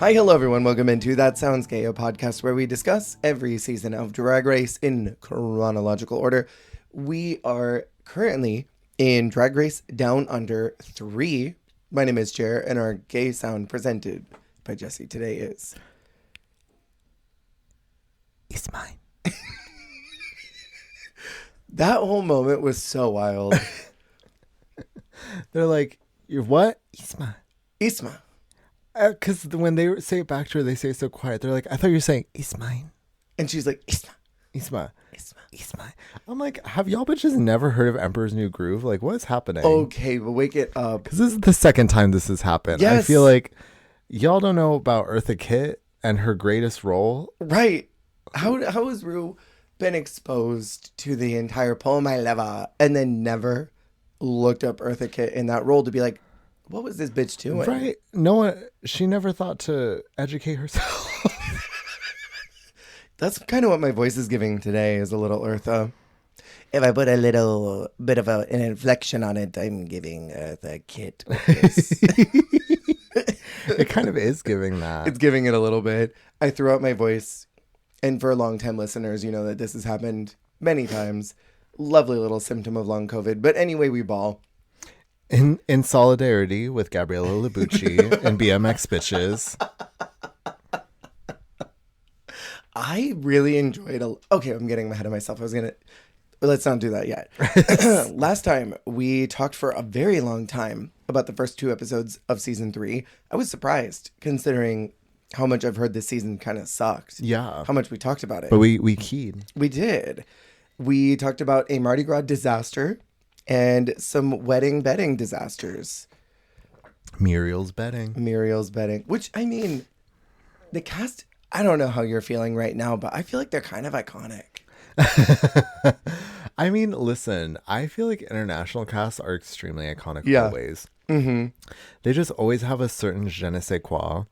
Hi, hello everyone. Welcome into That Sounds Gay, a podcast where we discuss every season of Drag Race in chronological order. We are currently in Drag Race Down Under 3. My name is Jer, and our gay sound presented by Jesse today is... It's mine. That whole moment was so wild. They're like, "You're what?" Isma. Isma. Because when they say it back to her, they say it so quiet. They're like, "I thought you were saying it's mine." And she's like, Isma. Isma. Isma. It's mine. I'm like, have y'all bitches never heard of Emperor's New Groove? Like, what is happening? Okay, well, wake it up. Because this is the second time this has happened. Yes. I feel like y'all don't know about Eartha Kitt and her greatest role. Right. How has Rue been exposed to the entire poem I Leva and then never looked up Eartha Kitt in that role to be like, what was this bitch doing? Right. No one, she never thought to educate herself. That's kind of what my voice is giving today, is a little Eartha. If I put a little bit of an inflection on it, I'm giving Eartha Kitt. It kind of is giving that. It's giving it a little bit. I threw out my voice. And for long-time listeners, you know that this has happened many times. Lovely little symptom of long COVID. But anyway, we ball. In solidarity with Gabriella Labucci and BMX Bitches. I really enjoyed okay, I'm getting ahead of myself. Let's not do that yet. Last time we talked for a very long time about the first 2 episodes of season 3. I was surprised considering how much I've heard this season kind of sucked. Yeah. How much we talked about it. But we keyed. We did. We talked about a Mardi Gras disaster and some wedding bedding disasters. Muriel's bedding. Which, I mean, the cast, I don't know how you're feeling right now, but I feel like they're kind of iconic. I mean, listen, I feel like international casts are extremely iconic always. Mm-hmm. They just always have a certain je ne sais quoi.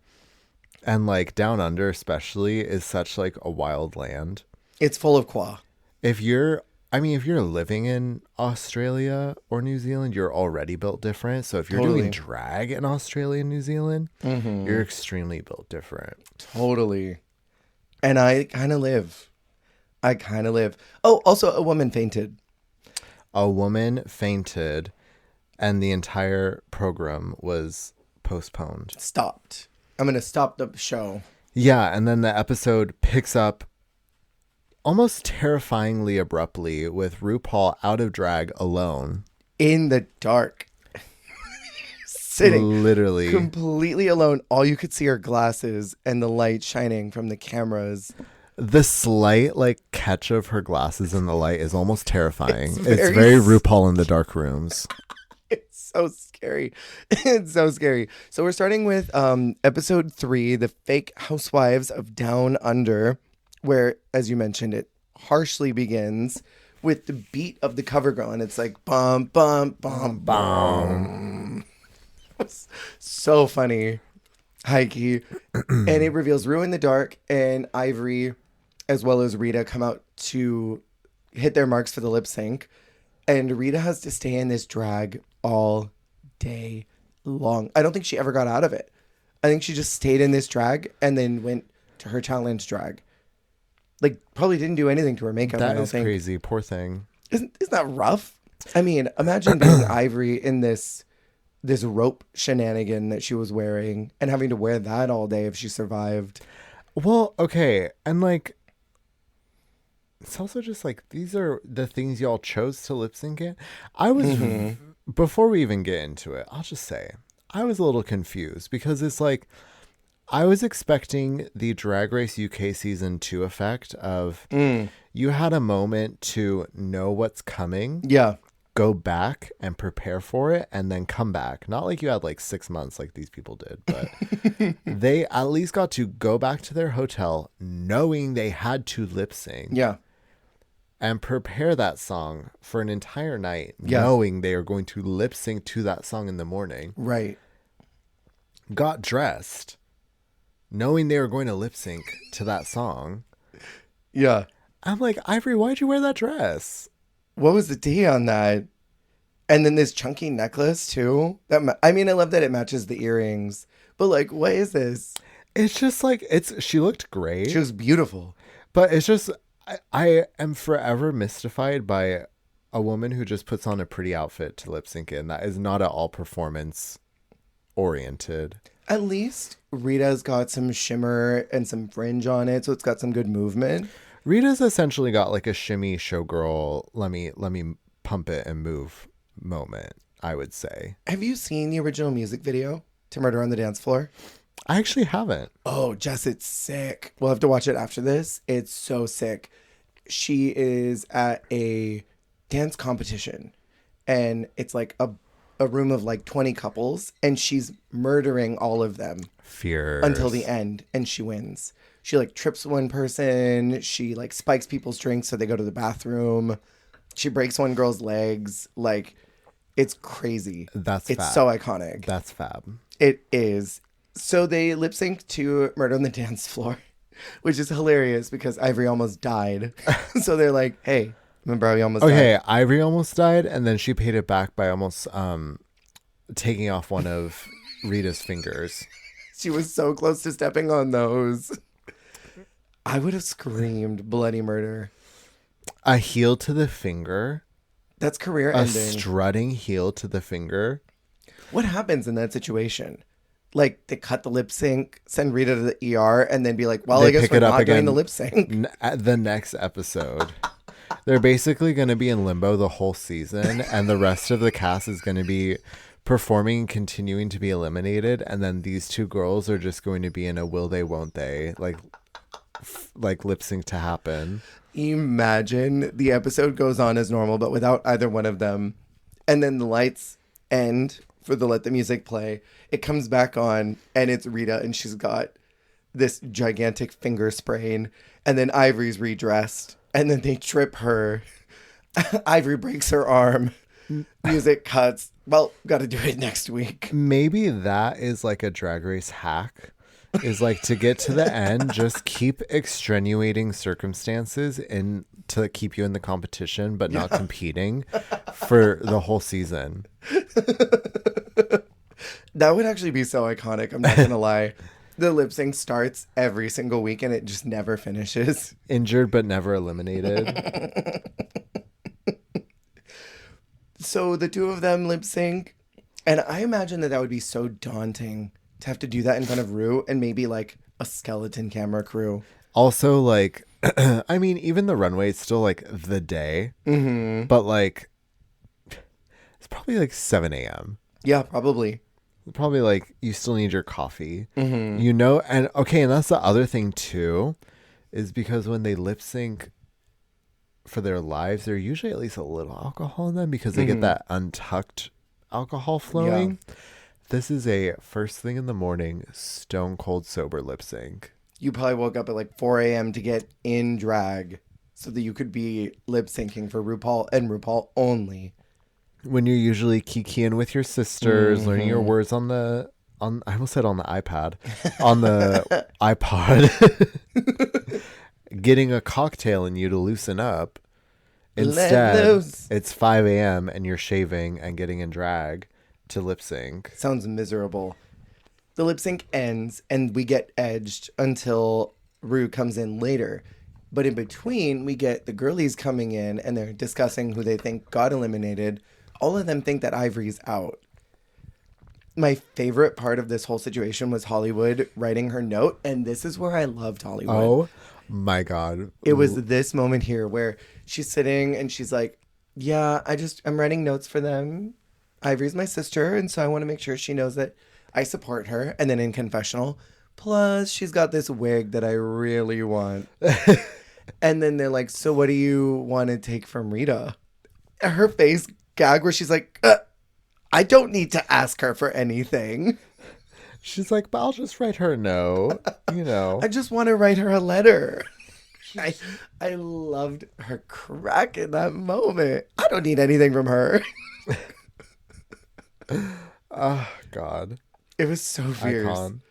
And like Down Under especially is such like a wild land. It's full of qua. If you're living in Australia or New Zealand, you're already built different. So if you're doing drag in Australia and New Zealand, you're extremely built different. Totally. And I kind of live. Oh, also a woman fainted. And the entire program was postponed. Stopped. I'm going to stop the show. Yeah, and then the episode picks up almost terrifyingly abruptly with RuPaul out of drag alone. In the dark. Sitting. Literally. Completely alone. All you could see are glasses and the light shining from the cameras. The slight catch of her glasses in the light is almost terrifying. It's very RuPaul in the dark rooms. It's so scary. It's so scary. So we're starting with episode 3, the fake Housewives of Down Under, where, as you mentioned, it harshly begins with the beat of the cover girl, and it's like bum bum bum bum. So funny. High key. And it reveals Rue in the dark and Ivory as well as Rita come out to hit their marks for the lip sync. And Rita has to stay in this drag all day long. I don't think she ever got out of it. I think she just stayed in this drag and then went to her challenge drag. Probably didn't do anything to her makeup. That is crazy. Poor thing. Isn't that rough? I mean, imagine being Ivory in this rope shenanigan that she was wearing and having to wear that all day if she survived. Well, okay. And it's also just these are the things y'all chose to lip sync in. I was, before we even get into it, I'll just say, I was a little confused because it's I was expecting the Drag Race UK season 2 effect of you had a moment to know what's coming. Yeah. Go back and prepare for it and then come back. Not like you had 6 months like these people did, but they at least got to go back to their hotel knowing they had to lip sync. Yeah. And prepare that song for an entire night, knowing they are going to lip sync to that song in the morning. Right. Got dressed, knowing they were going to lip sync to that song. Yeah. I'm like, Ivory, why'd you wear that dress? What was the tea on that? And then this chunky necklace too. I love that it matches the earrings. But what is this? It's just like she looked She great, was beautiful. but it's just I am forever mystified by a woman who just puts on a pretty outfit to lip sync in. That is not at all performance oriented. At least Rita's got some shimmer and some fringe on it, so it's got some good movement. Rita's essentially got like a shimmy showgirl, let me pump it and move moment, I would say. Have you seen the original music video to Murder on the Dance Floor? I actually haven't. Oh, Jess, it's sick. We'll have to watch it after this. It's so sick. She is at a dance competition, and it's like a room of like 20 couples, and she's murdering all of them Fears. until the end, and she wins. She like trips one person. She like spikes people's drinks so they go to the bathroom. She breaks one girl's legs. Like, it's crazy. It's fab. So iconic. That's fab. It is. So they lip sync to Murder on the Dance Floor, which is hilarious because Ivory almost died. So they're like, hey, remember how he almost died? Okay, Ivory almost died, and then she paid it back by almost taking off one of Rita's fingers. She was so close to stepping on those. I would have screamed bloody murder. A heel to the finger. That's career A ending. strutting heel to the finger. What happens in that situation? Like, they cut the lip sync, send Rita to the ER, and then be like, well, They I guess pick we're it up not doing again the lip sync. At the next episode. They're basically going to be in limbo the whole season, and the rest of the cast is going to be performing, continuing to be eliminated, and then these two girls are just going to be in a will they, won't they, like lip sync to happen. Imagine the episode goes on as normal, but without either one of them. And then the lights end for the let the music play. It comes back on, and it's Rita, and she's got this gigantic finger sprain. And then Ivory's redressed, and then they trip her. Ivory breaks her arm. Music cuts. Well, got to do it next week. Maybe that is like a Drag Race hack. Is like to get to the end, just keep extenuating circumstances and to keep you in the competition, but not competing for the whole season. That would actually be so iconic. I'm not going to lie. The lip sync starts every single week and it just never finishes. Injured but never eliminated. So the two of them lip sync. And I imagine that would be so daunting to have to do that in front of Rue and maybe like a skeleton camera crew. Also, like, I mean, even the runway is still like the day, but like, it's probably like 7 a.m. Yeah, probably. Probably like you still need your coffee, you know? And okay, and that's the other thing too, is because when they lip sync for their lives, they're usually at least a little alcohol in them because they get that untucked alcohol flowing. Yeah. This is a first thing in the morning, stone cold sober lip sync. You probably woke up at like 4 a.m. to get in drag so that you could be lip syncing for RuPaul and RuPaul only. When you're usually kikiing with your sisters, learning your words I almost said on the iPad, on the iPod, getting a cocktail in you to loosen up. Instead, it's 5 a.m. and you're shaving and getting in drag to lip sync. Sounds miserable. The lip sync ends and we get edged until Rue comes in later. But in between, we get the girlies coming in and they're discussing who they think got eliminated. All of them think that Ivory's out. My favorite part of this whole situation was Hollywood writing her note, and this is where I loved Hollywood. Oh my God. It was this moment here where she's sitting and she's like, yeah, I'm writing notes for them. Ivory's my sister, and so I want to make sure she knows that I support her. And then in confessional, plus she's got this wig that I really want. And then they're like, so what do you want to take from Rita? Her face gag where she's like, I don't need to ask her for anything. She's like, but I'll just write her a note, you know. I just want to write her a letter. I loved her crack in that moment. I don't need anything from her. Oh, God. It was so fierce. Icon.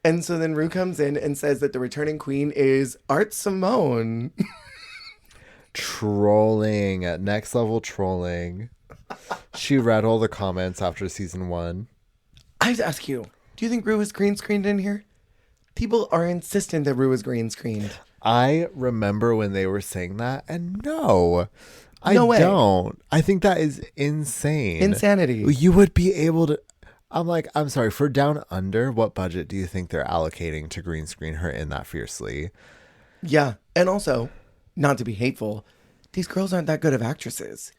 And so then Rue comes in and says that the returning queen is Art Simone. Trolling. Next level trolling. She read all the comments after season 1. I have to ask you, do you think Rue was green screened in here? People are insistent that Rue is green screened. I remember when they were saying that, and no, I No way. don't. I think that is insane. Insanity. You would be able to. I'm like, I'm sorry, for Down Under, what budget do you think they're allocating to green screen her in that fiercely? Yeah. And also, not to be hateful, these girls aren't that good of actresses.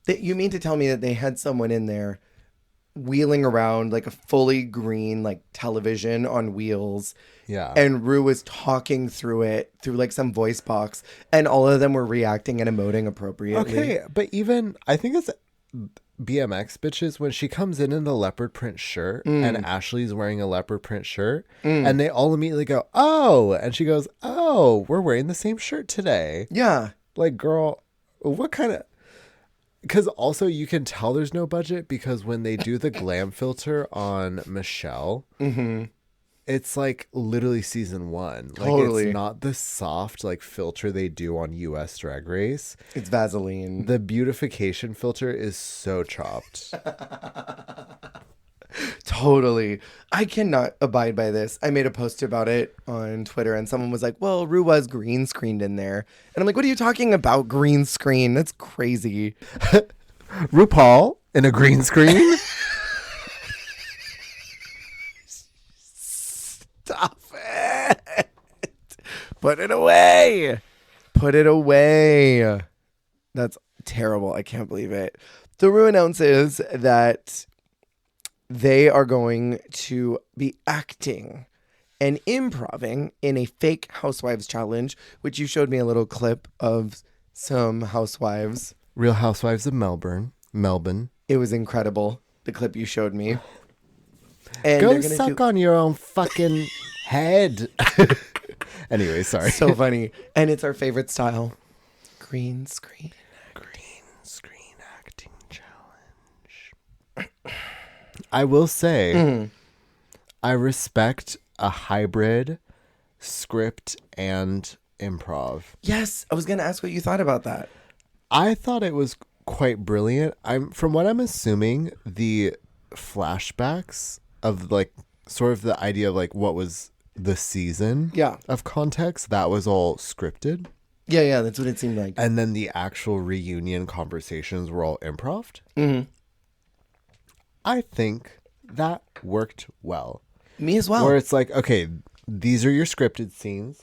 You mean to tell me that they had someone in there wheeling around like a fully green like television on wheels, Yeah. and Rue was talking through it through like some voice box, and all of them were reacting and emoting appropriately. Okay, but even I think it's BMX Bitches when she comes in the leopard print shirt and Ashley's wearing a leopard print shirt and they all immediately go, "Oh," and she goes, "Oh, we're wearing the same shirt today." Yeah. Like, girl, what kind of? Because also you can tell there's no budget because when they do the glam filter on Michelle, it's like literally season 1. Like, Totally. it's not the soft like filter they do on US Drag Race. It's Vaseline. The beautification filter is so chopped. Totally. I cannot abide by this. I made a post about it on Twitter and someone was like, well, Rue was green screened in there. And I'm like, what are you talking about, green screen? That's crazy. RuPaul in a green screen? Stop it. Put it away. Put it away. That's terrible. I can't believe it. So Rue announces that they are going to be acting and improving in a fake Housewives challenge, which you showed me a little clip of some Housewives. Real Housewives of Melbourne. It was incredible, the clip you showed me. And Go they're gonna suck on your own fucking head. Anyway, sorry. So funny. And it's our favorite style. Green screen. Green screen acting challenge. I will say, I respect a hybrid script and improv. Yes, I was going to ask what you thought about that. I thought it was quite brilliant. From what I'm assuming, the flashbacks of like sort of the idea of like what was the season of context, that was all scripted. Yeah, that's what it seemed like. And then the actual reunion conversations were all improv'd. I think that worked well. Me as well. Where it's like, okay, these are your scripted scenes.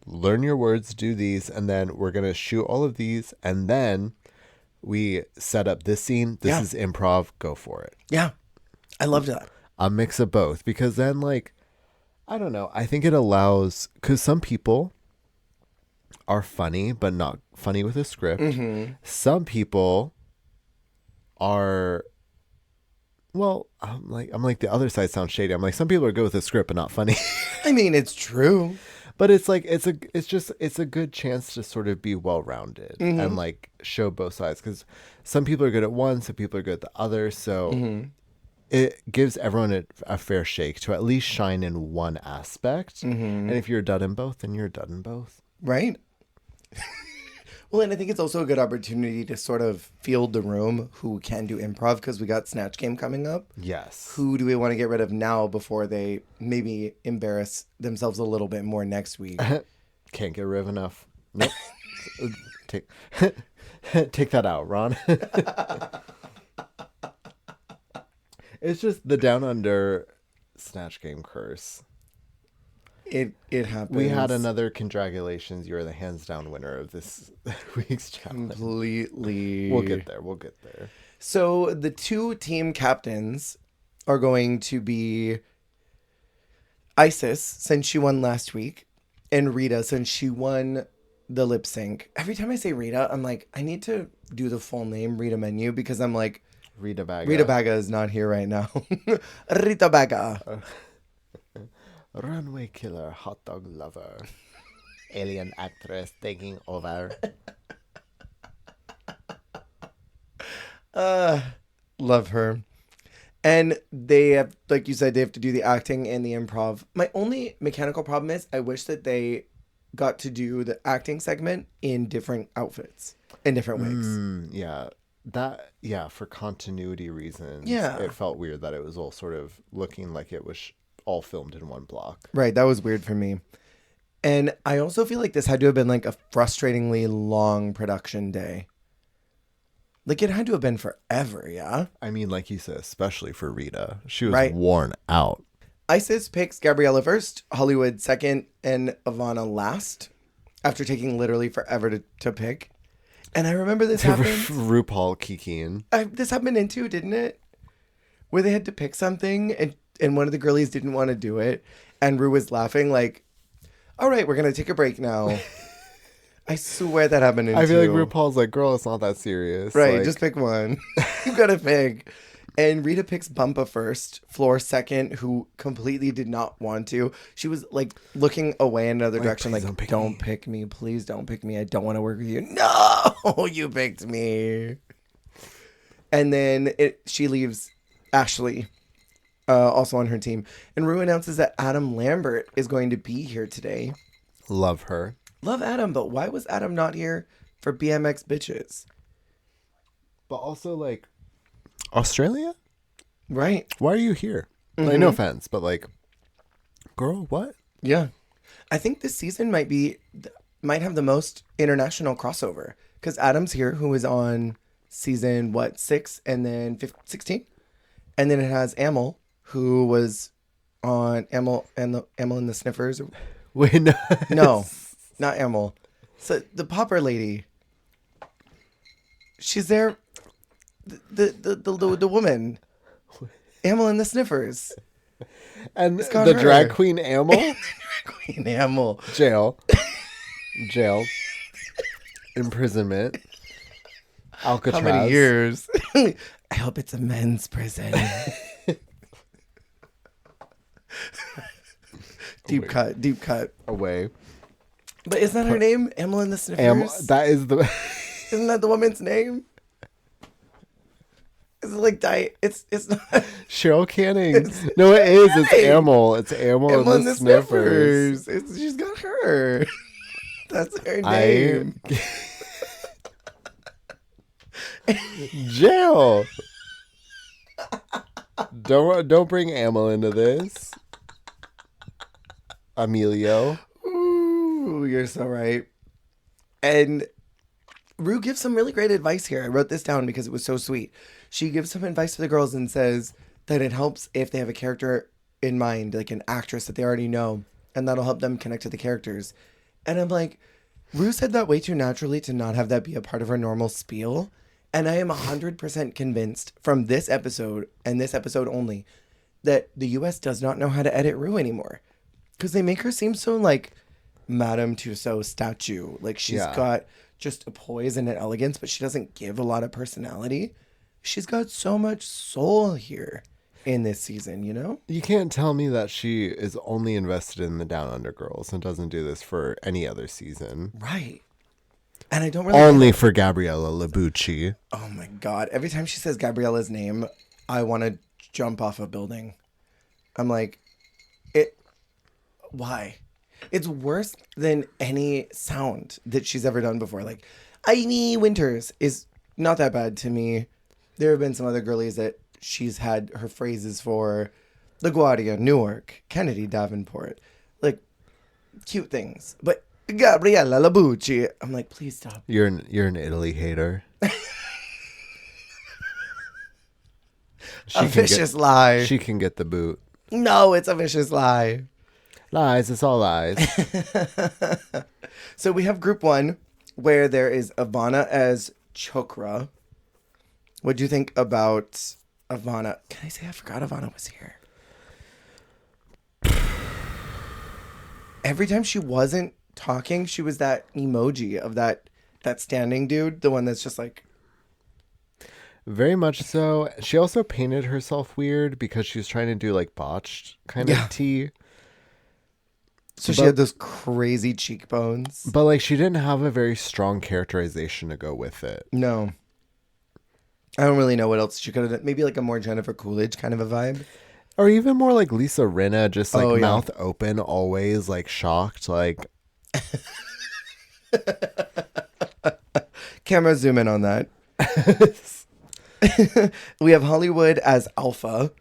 Learn your words, do these, and then we're going to shoot all of these. And then we set up this scene. This is improv. Go for it. Yeah. I loved that. A mix of both. Because then, like, I don't know. I think it allows, because some people are funny, but not funny with a script. Some people are, well, I'm like the other side sounds shady. I'm like, some people are good with a script, but not funny. I mean, it's true. But it's like, it's a good chance to sort of be well-rounded and like show both sides. Because some people are good at one, some people are good at the other. So it gives everyone a fair shake to at least shine in one aspect. And if you're done in both, then you're done in both. Right? Well, and I think it's also a good opportunity to sort of field the room who can do improv, because we got Snatch Game coming up. Yes. Who do we want to get rid of now before they maybe embarrass themselves a little bit more next week? Can't get rid of enough. Nope. Take that out, Ron. It's just the Down Under Snatch Game curse. It happens. We had another congratulations. You're the hands down winner of this week's challenge. Completely. We'll get there. So the two team captains are going to be Isis, since she won last week, and Rita, since she won the lip sync. Every time I say Rita, I'm like, I need to do the full name, Rita Menu, because I'm like, Rita Baga is not here right now. Rita Baga. Runway killer, hot dog lover, alien actress taking over. Love her. And they have, like you said, they have to do the acting and the improv. My only mechanical problem is I wish that they got to do the acting segment in different outfits, in different wigs. For continuity reasons. Yeah. It felt weird that it was all sort of looking like it was all filmed in one block. Right. That was weird for me. And I also feel like this had to have been like a frustratingly long production day. Like it had to have been forever, yeah? I mean, like you said, especially for Rita. She was Right. worn out. Isis picks Gabriella first, Hollywood second, and Ivana last, after taking literally forever to pick. And I remember this happened. RuPaul kikiing. This happened in 2, didn't it? Where they had to pick something and one of the girlies didn't want to do it. And Ru was laughing like, all right, we're going to take a break now. I swear that happened in 2. I feel like RuPaul's like, girl, it's not that serious. Right, Like, just pick one. You got to pick. And Rita picks Bumpa first, Floor second, who completely did not want to. She was like looking away in another direction, like, don't pick me. Please don't pick me. I don't want to work with you. No, you picked me. And then she leaves Ashley, also on her team. And Rue announces that Adam Lambert is going to be here today. love her. Love Adam, but why was Adam not here for BMX Bitches? But also, like, Australia? Right. Why are you here? Like, no offense, but like, girl, what? Yeah. I think this season might have the most international crossover because Adam's here, who was on season 6 and then 16, and then it has Amel, who was on Amel and the Sniffers. Wait, no, No, not Amel. So the popper lady. She's there. The woman. Amel and the Sniffers. and got the her. drag queen Amel, Queen Amel. jail, imprisonment, Alcatraz. How many years? I hope it's a men's prison. Deep cut. Away. But isn't that her name? Amel and the Sniffers? That is the. Isn't that the woman's name? Is it like it's not Cheryl Canning. No, it is. It's right. Amel. It's Amel and the Sniffers. She's got her. That's her name. Jail. Don't bring Amel into this. Emilio. Ooh, you're so right. And Rue gives some really great advice here. I wrote this down because it was so sweet. She gives some advice to the girls and says that it helps if they have a character in mind, like an actress that they already know, and that'll help them connect to the characters. And I'm like, Rue said that way too naturally to not have that be a part of her normal spiel. And I am 100% convinced from this episode and this episode only that the US does not know how to edit Rue anymore. Because they make her seem so like Madame Tussauds statue. Like she's got just a poise and an elegance, but she doesn't give a lot of personality. She's got so much soul here in this season, you know? You can't tell me that she is only invested in the Down Under girls and doesn't do this for any other season. Right. And I don't really... Only for Gabriella Labucci. Oh my God. Every time she says Gabriella's name, I want to jump off a building. I'm like, why? It's worse than any sound that she's ever done before. Like, Amy Winters is not that bad to me. There have been some other girlies that she's had her phrases for. LaGuardia, Newark, Kennedy, Davenport. Like, cute things. But Gabriella Labucci, I'm like, please stop. You're an Italy hater. A vicious lie. She can get the boot. No, it's a vicious lie. Lies, it's all lies. So we have group 1 where there is Ivana as Chokra. What do you think about Ivana? Can I say I forgot Ivana was here? Every time she wasn't talking, she was that emoji of that standing dude, the one that's just like... Very much so. She also painted herself weird because she was trying to do like botched kind of tea. So she had those crazy cheekbones. But like she didn't have a very strong characterization to go with it. No. I don't really know what else she could have done. Maybe like a more Jennifer Coolidge kind of a vibe. Or even more like Lisa Rinna, just like mouth open, always like shocked. Like, camera zoom in on that. We have Hollywood as Alpha.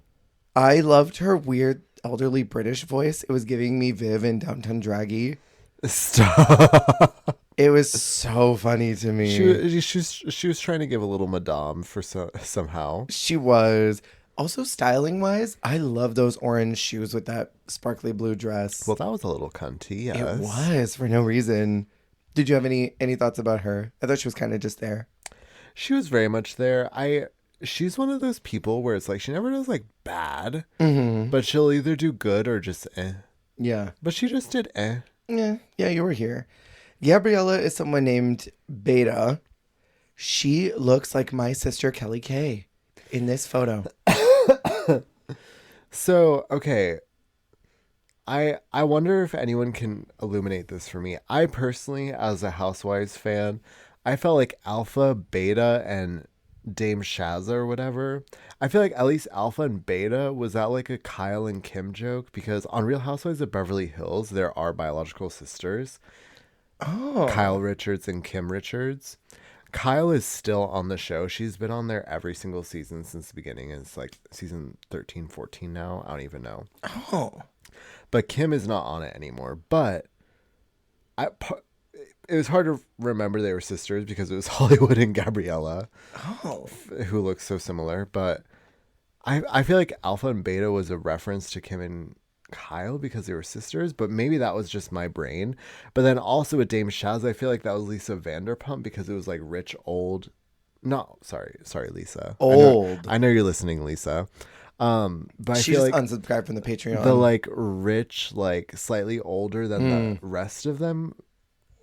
I loved her weird elderly British voice. It was giving me Viv in Downton Draggy. Stop. It was so funny to me. She was trying to give a little madame for somehow. She was. Also, styling wise, I love those orange shoes with that sparkly blue dress. Well, that was a little cunty, yes. It was for no reason. Did you have any thoughts about her? I thought she was kind of just there. She was very much there. She's one of those people where it's like she never does like bad, but she'll either do good or just eh. Yeah. But she just did eh. Yeah, you were here. Gabriella is someone named Beta. She looks like my sister Kelly Kay in this photo. So, okay. I wonder if anyone can illuminate this for me. I personally, as a Housewives fan, I felt like Alpha, Beta, and Dame Shazza or whatever. I feel like at least Alpha and Beta, was that like a Kyle and Kim joke? Because on Real Housewives of Beverly Hills, there are biological sisters. Oh. Kyle Richards and Kim Richards. Kyle is still on the show. She's been on there every single season since the beginning. It's like season 13, 14 now. I don't even know. Oh. But Kim is not on it anymore. But it was hard to remember they were sisters because it was Hollywood and Gabriella, who look so similar. But I feel like Alpha and Beta was a reference to Kim and Kyle because they were sisters, but maybe that was just my brain. But then also with Dame Shaz, I feel like that was Lisa Vanderpump because it was like rich, old. No, sorry, Lisa. Old. I know you're listening, Lisa. But she I feel just like unsubscribed from the Patreon. the like rich, like slightly older than the rest of them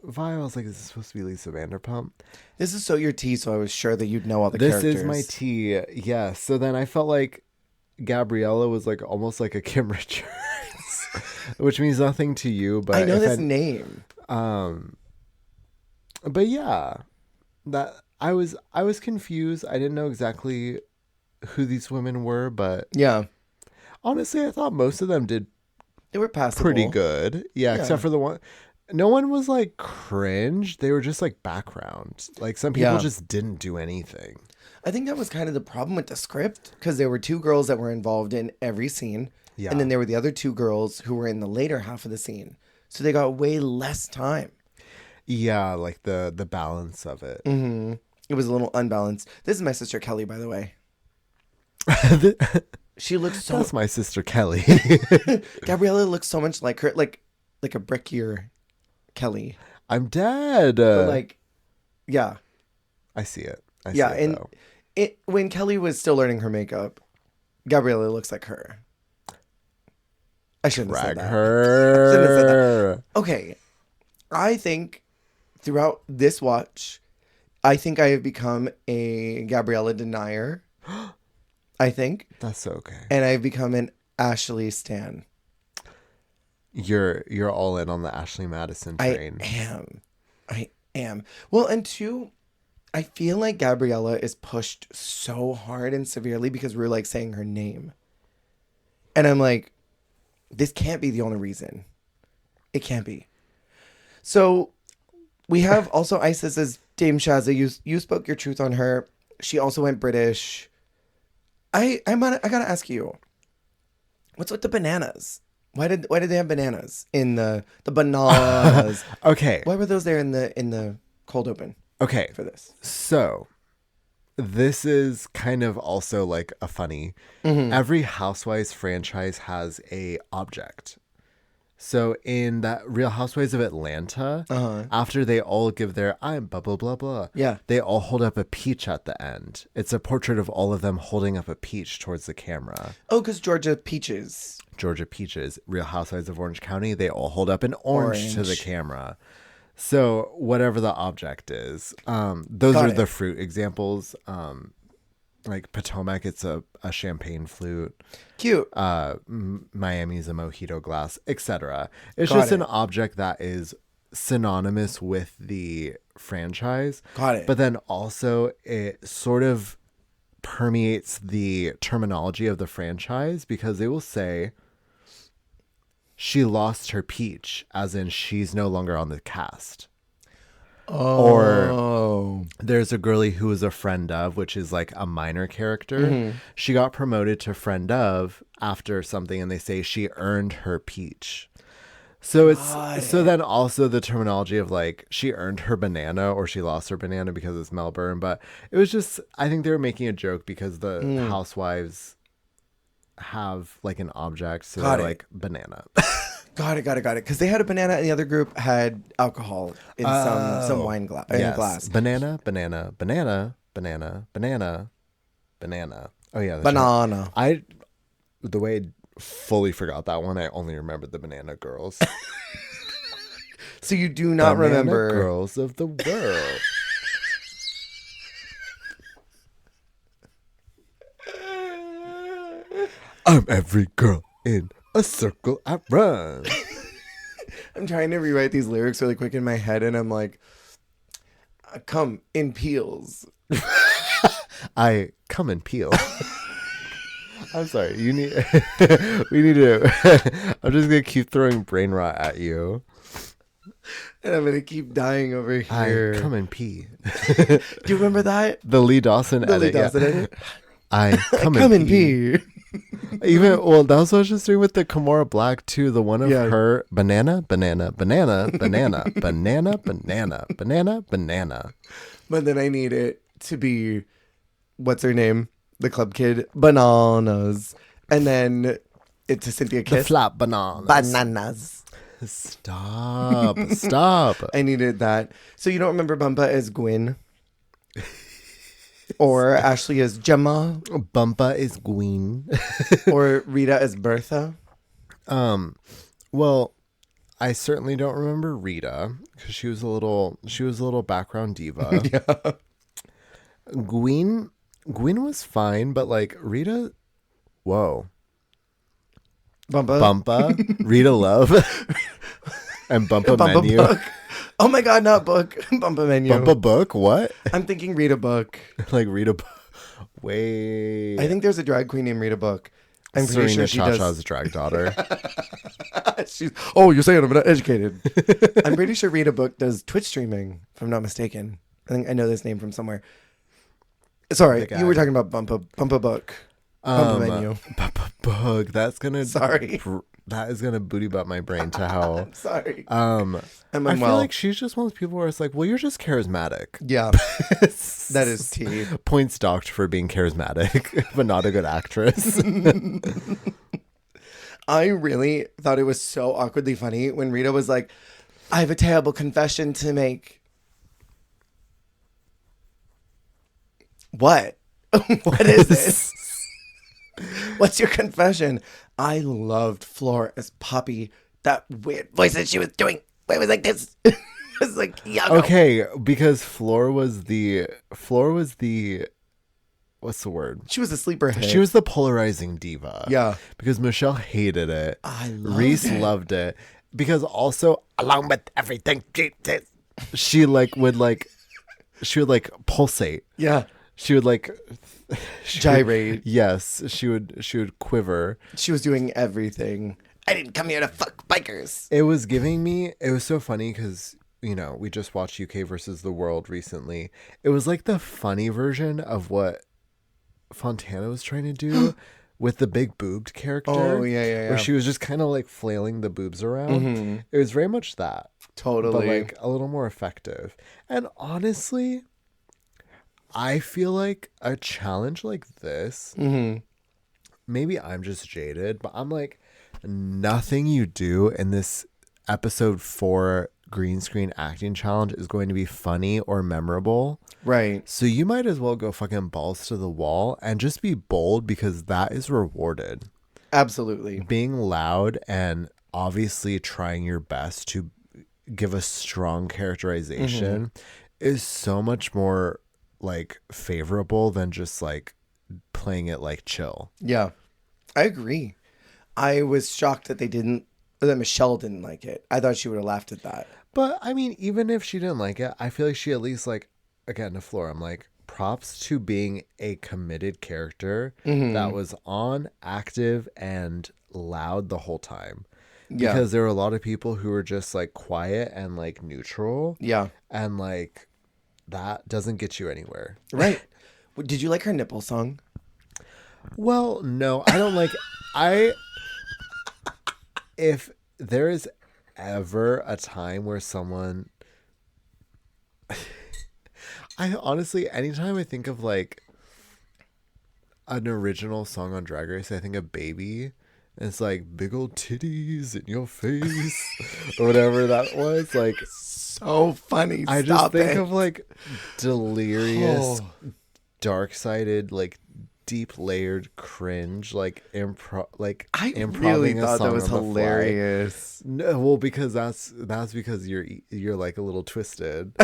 vibe. I was like, is this supposed to be Lisa Vanderpump? This is so your tea, so I was sure that you'd know all the characters. This is my tea, yeah. So then I felt like Gabriella was like almost like a Kim Richards, which means nothing to you, but I know this name. But yeah, that I was confused. I didn't know exactly who these women were, but yeah, honestly, I thought most of them did they were passable. pretty good. Yeah, except for the one. No one was like cringe. They were just like background. Like some people just didn't do anything. I think that was kind of the problem with the script because there were two girls that were involved in every scene. Yeah. And then there were the other two girls who were in the later half of the scene. So they got way less time. Yeah, like the balance of it. Mm-hmm. It was a little unbalanced. This is my sister Kelly, by the way. She looks so... That's my sister Kelly. Gabriella looks so much like her, like a brickier Kelly. I'm dead. But like, yeah. I see it. I yeah, see it, and though. When Kelly was still learning her makeup, Gabriella looks like her. I shouldn't have said that. Shouldn't have said that. Okay, I think throughout this watch, I think I have become a Gabriella denier. I think that's okay, and I've become an Ashley stan. You're all in on the Ashley Madison train. I am. Well, and two, I feel like Gabriella is pushed so hard and severely because we're like saying her name. And I'm like, this can't be the only reason. It can't be. So we have also Isis as Dame Shazza. You spoke your truth on her. She also went British. I gotta ask you, what's with the bananas? Why did they have bananas in the bananas? Okay. Why were those there in the cold open? Okay. For this. So this is kind of also like a funny. Every Housewives franchise has a object. So in that Real Housewives of Atlanta, after they all give their I'm blah, blah, blah, blah. Yeah. They all hold up a peach at the end. It's a portrait of all of them holding up a peach towards the camera. Oh, because Georgia Peaches. Real Housewives of Orange County, they all hold up an orange to the camera. So whatever the object is, those are the fruit examples. Like Potomac, it's a champagne flute. Cute. Miami's a mojito glass, etc. It's just an object that is synonymous with the franchise. Got it. But then also it sort of permeates the terminology of the franchise because they will say she lost her peach, as in she's no longer on the cast. Or Oh. there's a girlie who was a friend of, which is like a minor character. She got promoted to friend of after something, and they say she earned her peach. So so then also the terminology of like she earned her banana or she lost her banana because it's Melbourne. But it was just, I think they were making a joke because the housewives have like an object, so they're like banana. Got it. Because they had a banana and the other group had alcohol in some wine glass. Banana, banana, banana, banana, banana, banana. Oh yeah, that's Banana. right. The way I fully forgot that one, I only remembered the Banana Girls. So you do not remember Girls of the World. I'm every girl in a circle I run. I'm trying to rewrite these lyrics really quick in my head, and I'm like, come in peels. I come and peel. I'm sorry. We need to. I'm just gonna keep throwing brain rot at you, and I'm gonna keep dying over here. I come and pee. Do you remember that? The Lee Dawson edit. Edit. I come and pee. Even that was what I was just doing with the Kimora Black too. The one of her banana, banana, banana, banana, banana, banana, banana, banana. But then I need it to be, what's her name? The club kid, bananas, and then it's to Cynthia Kiss. The flap bananas. Bananas. Stop. I needed that. So you don't remember Bumpa as Gwyn? Or Ashley as Gemma? Bumpa is Gwyn. Or Rita as Bertha? Well, I certainly don't remember Rita because she was a little background diva. Yeah. Gwyn was fine, but like Rita, whoa. Bumpa, Rita Love, and Bumpa Menu. Book. Oh my God, not book. Bumpa Menu. Bumpa Book? What? I'm thinking Rita Book. Like Rita Book. Wait. I think there's a drag queen named Rita Book. I'm pretty Serena sure she Chacha's drag daughter. You're saying I'm not educated. I'm pretty sure Rita Book does Twitch streaming, if I'm not mistaken. I think I know this name from somewhere. Sorry, you were talking about Bumpa Book. Bumpa Menu. Bumpa Book. That's gonna. Sorry. That is gonna booty butt my brain to hell. I'm sorry. I feel like she's just one of those people where it's like, well, you're just charismatic. Yeah. That is tea. Points docked for being charismatic, but not a good actress. I really thought it was so awkwardly funny when Rita was like, I have a terrible confession to make. What? What is this? What's your confession? I loved Floor as Poppy. That weird voice that she was doing. It was like this. It was like, yuck. Okay, because Floor was the what's the word? She was a sleeper hit. She was the polarizing diva. Yeah. Because Michelle hated it. Reese loved it. Because also, along with everything she would pulsate. Yeah. She would gyrate. Yes, she would quiver. She was doing everything. I didn't come here to fuck bikers. It was so funny because, we just watched UK versus the World recently. It was like the funny version of what Fontana was trying to do with the big boobed character. Oh, yeah. Where she was just kind of like flailing the boobs around. Mm-hmm. It was very much that. Totally. But like a little more effective. And honestly, I feel like a challenge like this, maybe I'm just jaded, but I'm like, nothing you do in this episode 4 green screen acting challenge is going to be funny or memorable. Right. So you might as well go fucking balls to the wall and just be bold because that is rewarded. Absolutely. Being loud and obviously trying your best to give a strong characterization is so much more like favorable than just like playing it like chill. Yeah, I agree. I was shocked that that Michelle didn't like it. I thought she would have laughed at that. But I mean, even if she didn't like it, I feel like she at least like, again, to Flora, I'm like, props to being a committed character that was on, active, and loud the whole time. Yeah. because there were a lot of people who were just like quiet and like neutral, Yeah. and like that doesn't get you anywhere. Right. Did you like her nipple song? Well, no, I don't like. I If there is ever a time where someone, I honestly, anytime I think of like an original song on Drag Race, I think of Baby. And it's like big old titties in your face or whatever that was. Like, So funny. I just Stop think it. of like delirious, Oh. dark-sided, like deep layered cringe, like I improving really a thought song that was on the fly. hilarious. No, well, because that's because you're like a little twisted.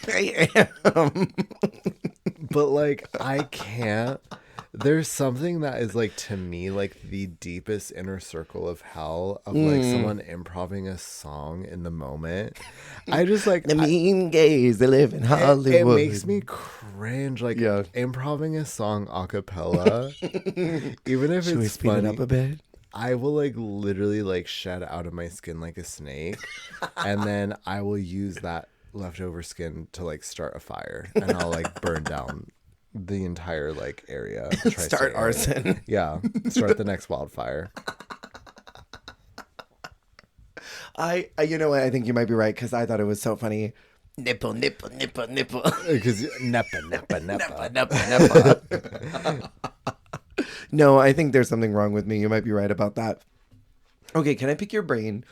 I am. But like I can't. There's something that is like, to me, like the deepest inner circle of hell of like someone improving a song in the moment. I just like The mean gays that live in it Hollywood. makes me cringe, like Yeah. improving a song a cappella. Even if Should we it's speed funny, it up a bit? I will like literally like shed out of my skin like a snake, and then I will use that leftover skin to like start a fire, and I'll like burn down the entire like area. Start tri-state area. arson. Yeah, start the next wildfire. You know what? I think you might be right because I thought it was so funny. Nipple, nipple, nipple, nipple. Because neppa. Neppa, neppa, neppa. No, I think there's something wrong with me. You might be right about that. Okay, can I pick your brain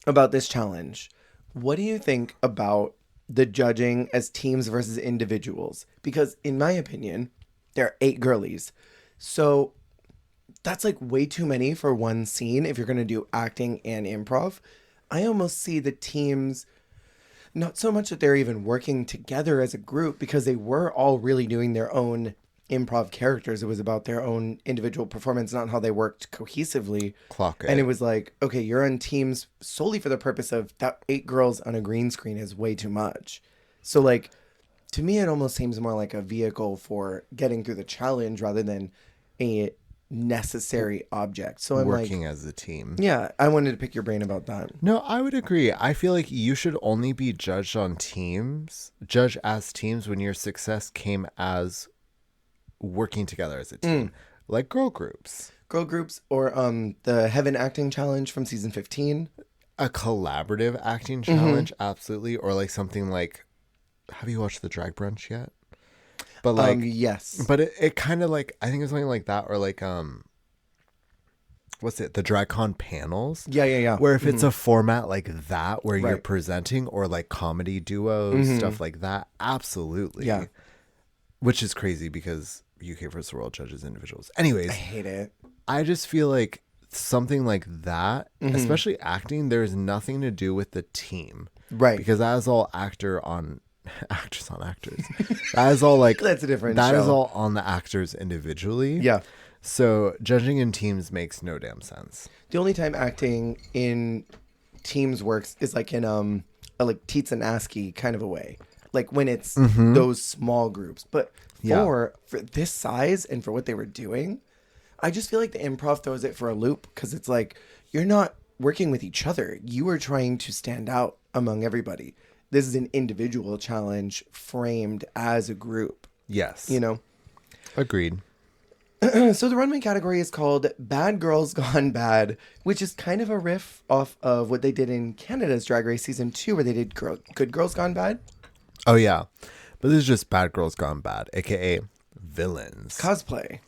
about this challenge? What do you think about the judging as teams versus individuals? Because in my opinion, there are 8 girlies. So that's like way too many for one scene if you're going to do acting and improv. I almost see the teams, not so much that they're even working together as a group, because they were all really doing their own improv characters. It was about their own individual performance, not how they worked cohesively. Clock it. And it was like, okay, you're on teams solely for the purpose of that 8 girls on a green screen is way too much. So like, to me, it almost seems more like a vehicle for getting through the challenge rather than a necessary object. So I'm working like, as a team. yeah, I wanted to pick your brain about that. No, I would agree. I feel like you should only be judged as teams when your success came as working together as a team, like girl groups. Girl groups or the Heaven Acting Challenge from season 15. A collaborative acting challenge, absolutely. Or like something like, have you watched the Drag Brunch yet? But like, yes. but it kind of like, I think it's something like that, or like what's it, the DragCon panels? Yeah. Where if it's a format like that where you're Right. presenting, or like comedy duos, stuff like that, absolutely. Yeah. Which is crazy because UK vs. World judges individuals. Anyways, I hate it. I just feel like something like that, especially acting, there's nothing to do with the team. Right. Because that is all actors on actors. That is all like That's a different That show. is all on the actors individually. Yeah. So judging in teams makes no damn sense. The only time acting in teams works is like in a like Teets and ASCII kind of a way. Like when it's those small groups. But for this size and for what they were doing, I just feel like the improv throws it for a loop because it's like you're not working with each other. You are trying to stand out among everybody. This is an individual challenge framed as a group, Yes. you know? Agreed. So the runway category is called Bad Girls Gone Bad, which is kind of a riff off of what they did in Canada's Drag Race Season 2, where they did Good Girls Gone Bad. Oh yeah. But this is just Bad Girls Gone Bad, aka villains. Cosplay.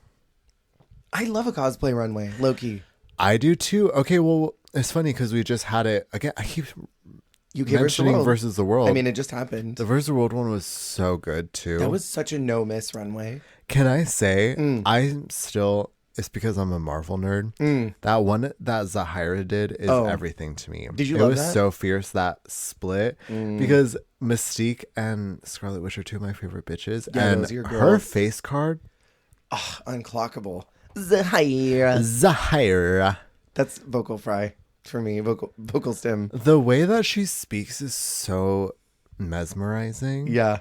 I love a cosplay runway, low-key. I do too. Okay, well, it's funny because we just had it again. I keep UK mentioning versus the world. I mean, it just happened. The versus the world one was so good too. That was such a no-miss runway. Can I say I'm still? It's because I'm a Marvel nerd. That one that Zahira did is everything to me. Did you it love was that? so fierce, that split, because Mystique and Scarlet Witch are two of my favorite bitches, Yeah, and those are your her girls. face card, Unclockable. Zahira. Zahira. That's vocal fry for me. Vocal stem. The way that she speaks is so mesmerizing. Yeah.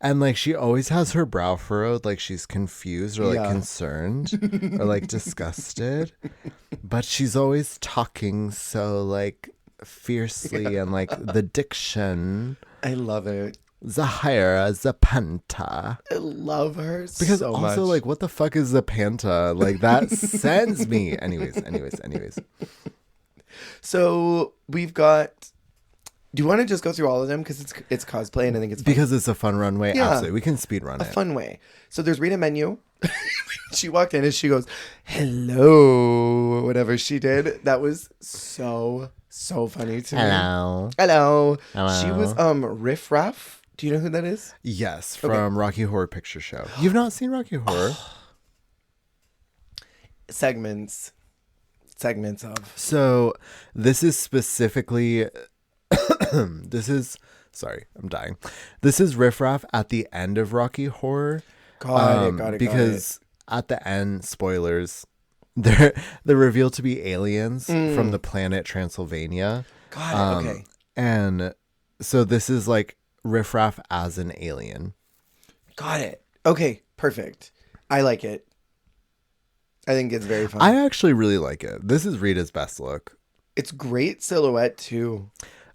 And like she always has her brow furrowed, like she's confused or like concerned or like disgusted. But she's always talking so like fiercely and like the diction. I love it. Zahira Zapanta. I love her because so also much. like what the fuck is Zapanta? Like that sends me. Anyways. So we've got. Do you want to just go through all of them because it's cosplay and I think it's fun. Because it's a fun runway. Yeah. Absolutely, we can speed run A it. fun way. So there's Rita Menu. She walked in and she goes, "Hello," whatever she did. That was so funny to me. Hello. She was Riff Raff. Do you know who that is? Yes, from Rocky Horror Picture Show. You've not seen Rocky Horror? Segments of. So this is specifically. Sorry, I'm dying. This is Riff Raff at the end of Rocky Horror. Got it. Because at the end, spoilers, they're revealed to be aliens from the planet Transylvania. Got it. Okay. And so this is like Riff Raff as an alien. Got it. Okay, perfect. I like it. I think it's very fun. I actually really like it. This is Rita's best look. It's great silhouette too.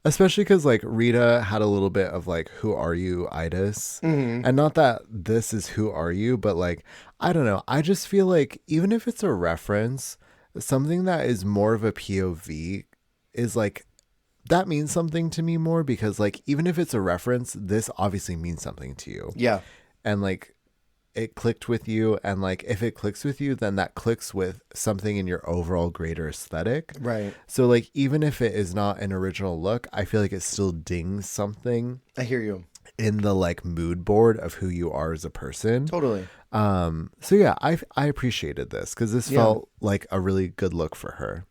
Especially because like Rita had a little bit of like who are you itis, and not that this is who are you, but like I don't know, I just feel like even if it's a reference, something that is more of a POV is like that means something to me more, because like even if it's a reference, this obviously means something to you. Yeah. And like it clicked with you, and like if it clicks with you, then that clicks with something in your overall greater aesthetic. Right. So like even if it is not an original look, I feel like it still dings something I hear you. in the like mood board of who you are as a person. Totally. So yeah, I appreciated this because this felt like a really good look for her.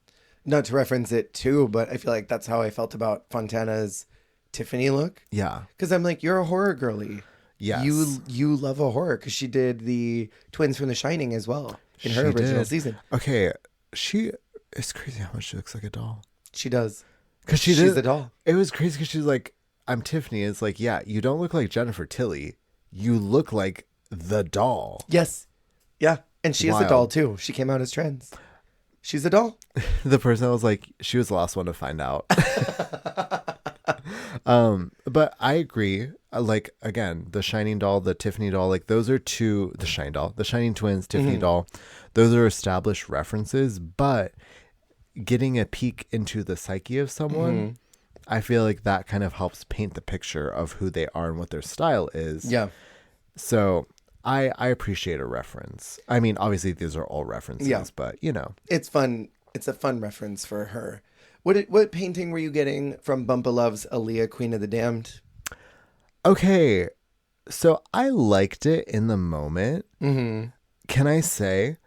Not to reference it too, but I feel like that's how I felt about Fontana's Tiffany look. Yeah. Because I'm like, you're a horror girly. Yes. You love a horror because she did the twins from The Shining as well in her She original did. season. Okay, it's crazy how much she looks like a doll. She does. Because she's a doll. It was crazy because she's like, I'm Tiffany. It's like, yeah, you don't look like Jennifer Tilly. You look like the doll. Yes. Yeah. And she is a Wild. doll too. She came out as trans. She's a doll. The person was like, she was the last one to find out. But I agree. Like again, the Shining doll, the Tiffany doll, like those are two. The Shining doll, the Shining twins, Tiffany doll. Those are established references. But getting a peek into the psyche of someone, I feel like that kind of helps paint the picture of who they are and what their style is. Yeah. So I appreciate a reference. I mean, obviously these are all references, but you know, It's fun. It's a fun reference for her. What painting were you getting from Bumpa Love's Aaliyah, Queen of the Damned? okay. So I liked it in the moment. Can I say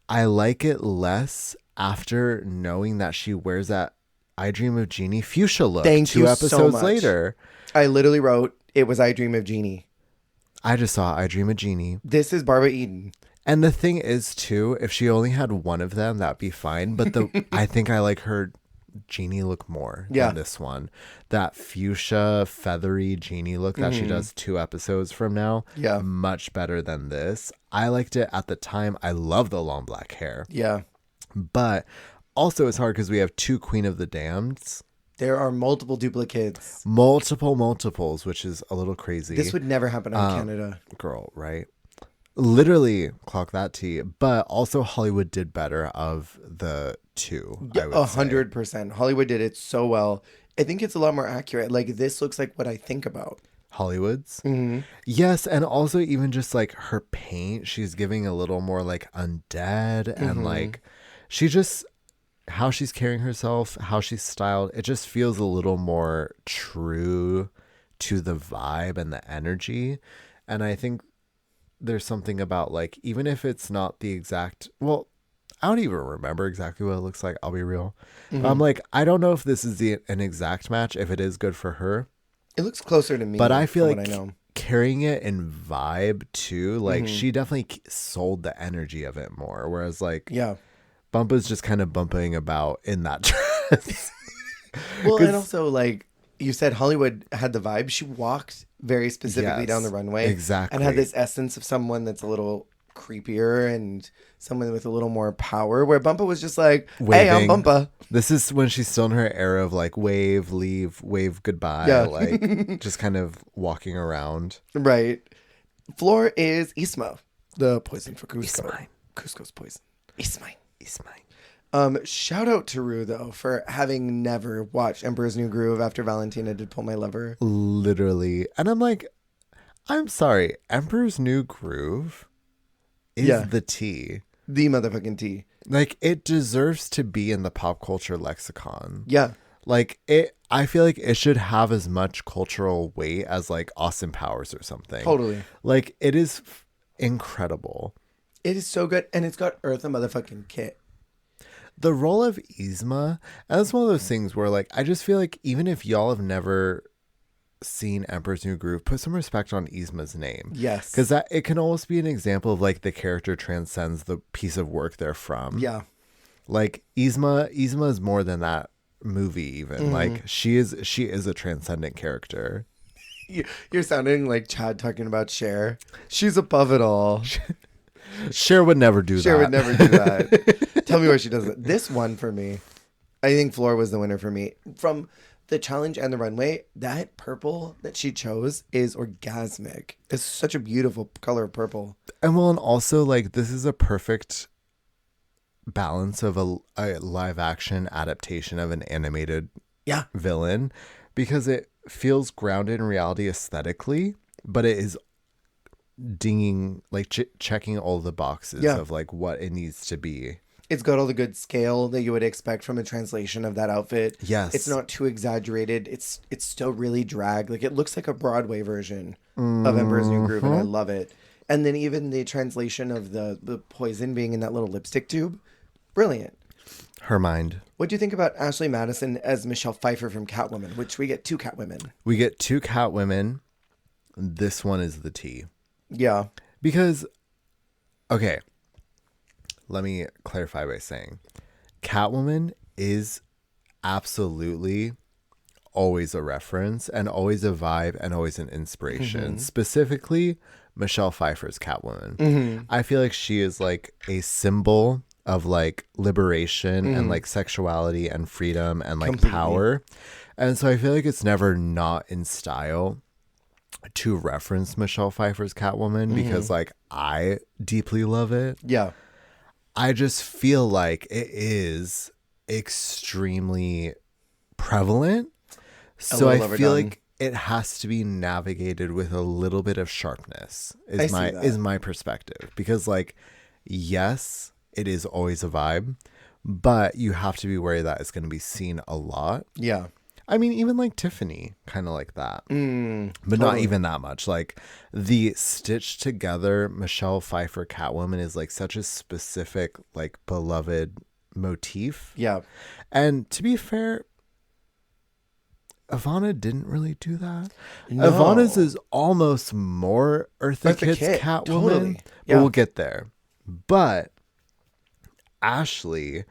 I like it less after knowing that she wears that I Dream of Jeannie fuchsia look Thank two you so episodes much. later. I literally wrote, it was I Dream of Jeannie. I just saw I Dream of Jeannie. This is Barbara Eden. And the thing is too, if she only had one of them, that'd be fine. But I think I like her Jeannie look more than this one. That fuchsia feathery Jeannie look that she does 2 episodes from now. Yeah. Much better than this. I liked it at the time. I love the long black hair. Yeah. But also it's hard because we have 2 Queen of the Damneds. There are multiple duplicates. Multiples, which is a little crazy. This would never happen in Canada. Girl, right? Literally clock that T. But also Hollywood did better of the 2. I would say. 100%. Hollywood did it so well. I think it's a lot more accurate. Like, this looks like what I think about. Hollywood's? Yes, and also even just like her paint, she's giving a little more like undead and like she just, how she's carrying herself, how she's styled, it just feels a little more true to the vibe and the energy. And I think there's something about like, even if it's not the exact, well, I don't even remember exactly what it looks like. I'll be real. I'm like, I don't know if this is an exact match, if it is good for her. It looks closer to me. But I feel from like what I know. carrying it in vibe too, like she definitely sold the energy of it more. Whereas like, Bumpa's just kind of bumping about in that dress. Well, and also like you said, Hollywood had the vibe. She walked very specifically down the Yes, runway. exactly. And had this essence of someone that's a little creepier and someone with a little more power, where Bumpa was just like, hey, I'm Waving. Bumpa. This is when she's still in her era of like wave, leave, wave, goodbye, Yeah. like just kind of walking around. Right. Floor is Isma, the poison for Cusco. It's mine. Cusco's poison. It's mine. It's mine. Shout out to Rue, though, for having never watched Emperor's New Groove after Valentina did Pull My Lever. Literally. And I'm like, I'm sorry. Emperor's New Groove is Yeah. the tea. The motherfucking tea. Like, it deserves to be in the pop culture lexicon. Yeah. Like, I feel like it should have as much cultural weight as like Austin Powers or something. Totally. Like, it is incredible. It is so good. And it's got Eartha motherfucking Kitt. The role of Yzma, and that's one of those things where like I just feel like even if y'all have never seen Emperor's New Groove, put some respect on Yzma's name. Yes. Because that it can almost be an example of like the character transcends the piece of work they're from. Yeah. Like Yzma is more than that movie even. Like she is a transcendent character. You're sounding like Chad talking about Cher. She's above it all. Cher would never do Cher that. would never do that. Tell me where she does it. This one for me, I think Floor was the winner for me. From the challenge and the runway, that purple that she chose is orgasmic. It's such a beautiful color of purple. And well, and also like this is a perfect balance of a live action adaptation of an animated Yeah. villain, because it feels grounded in reality aesthetically, but it is dinging like checking all the boxes of like what it needs to be. It's got all the good scale that you would expect from a translation of that outfit. Yes. It's not too exaggerated. It's still really drag. Like it looks like a Broadway version of Emperor's New Groove, and I love it. And then even the translation of the poison being in that little lipstick tube, brilliant. Her mind. What do you think about Ashley Madison as Michelle Pfeiffer from Catwoman, which we get 2 Catwomen? We get 2 Catwomen. This one is the tea. Yeah. Because, okay, let me clarify by saying Catwoman is absolutely always a reference and always a vibe and always an inspiration. Specifically, Michelle Pfeiffer's Catwoman. I feel like she is like a symbol of like liberation and like sexuality and freedom and like power. And so I feel like it's never not in style to reference Michelle Pfeiffer's Catwoman because like I deeply love it. Yeah. I just feel like it is extremely prevalent. So I feel like it has to be navigated with a little bit of sharpness is my perspective, because like, yes, it is always a vibe, but you have to be wary that it's going to be seen a lot. Yeah. I mean, even like Tiffany, kind of like that, but totally. not even that much. Like the stitched together Michelle Pfeiffer Catwoman is like such a specific, like beloved motif. Yeah. And to be fair, Ivana didn't really do that. No. Ivana's is almost more Eartha Kitt's Catwoman, Totally. but we'll get there. But Ashley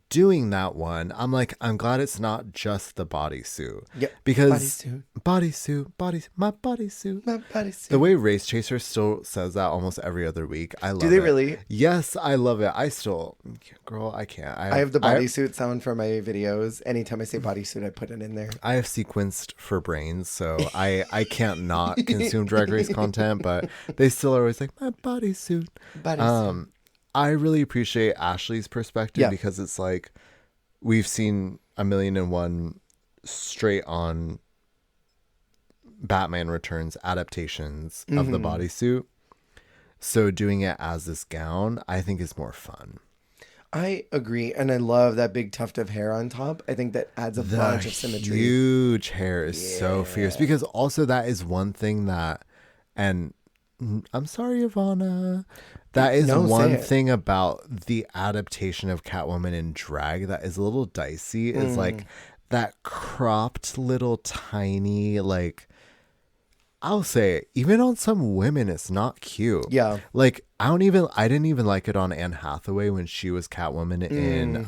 doing that one, I'm like, I'm glad it's not just the bodysuit. Yep. Because Bodysuit. my bodysuit. My bodysuit. The way Race Chaser still says that almost every other week, I love it. Do they really? Yes, I love it. I still, girl, I can't. I have the bodysuit sound for my videos. Anytime I say bodysuit, I put it in there. I have sequenced for brains, so I can't not consume Drag Race content, but they still are always like, my bodysuit. Bodysuit. I really appreciate Ashley's perspective because it's like we've seen 1,000,001 straight on Batman Returns adaptations of the bodysuit. So doing it as this gown, I think is more fun. I agree, and I love that big tuft of hair on top. I think that adds a bunch of symmetry. Huge hair is so fierce, because also that is one thing that, and I'm sorry, Ivana, that is one thing about the adaptation of Catwoman in drag that is a little dicey, is like that cropped little tiny, like, I'll say it, even on some women it's not cute. Yeah. Like I didn't even like it on Anne Hathaway when she was Catwoman in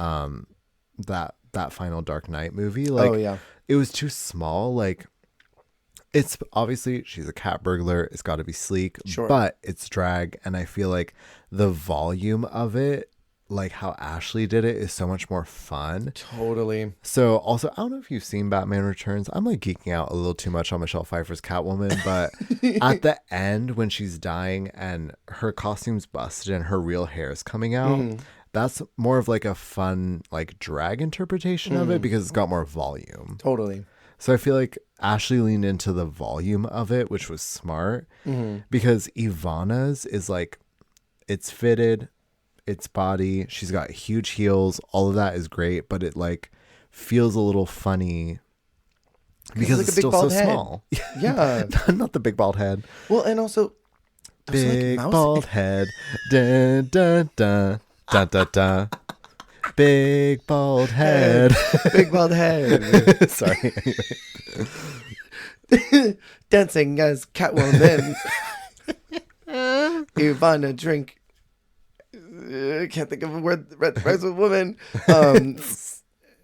that final Dark Knight movie. Like it was too small. Like It's obviously she's a cat burglar. It's got to be sleek, Sure. but it's drag. And I feel like the volume of it, like how Ashley did it, is so much more fun. Totally. So also, I don't know if you've seen Batman Returns. I'm like geeking out a little too much on Michelle Pfeiffer's Catwoman, but at the end when she's dying and her costume's busted and her real hair is coming out, that's more of like a fun like drag interpretation of it because it's got more volume. Totally. So I feel like Ashley leaned into the volume of it, which was smart because Ivana's is like, it's fitted, its body, she's got huge heels, all of that is great, but it like feels a little funny because like it's a big still so bald head. small. Yeah. Not the big bald head. Well, and also those are Big like mouse- bald head. Dun, dun, dun, dun, dun, dun. Big bald head. Big bald head. Sorry. Dancing as Catwoman. Ivana drink. I can't think of a word that rhymes with woman.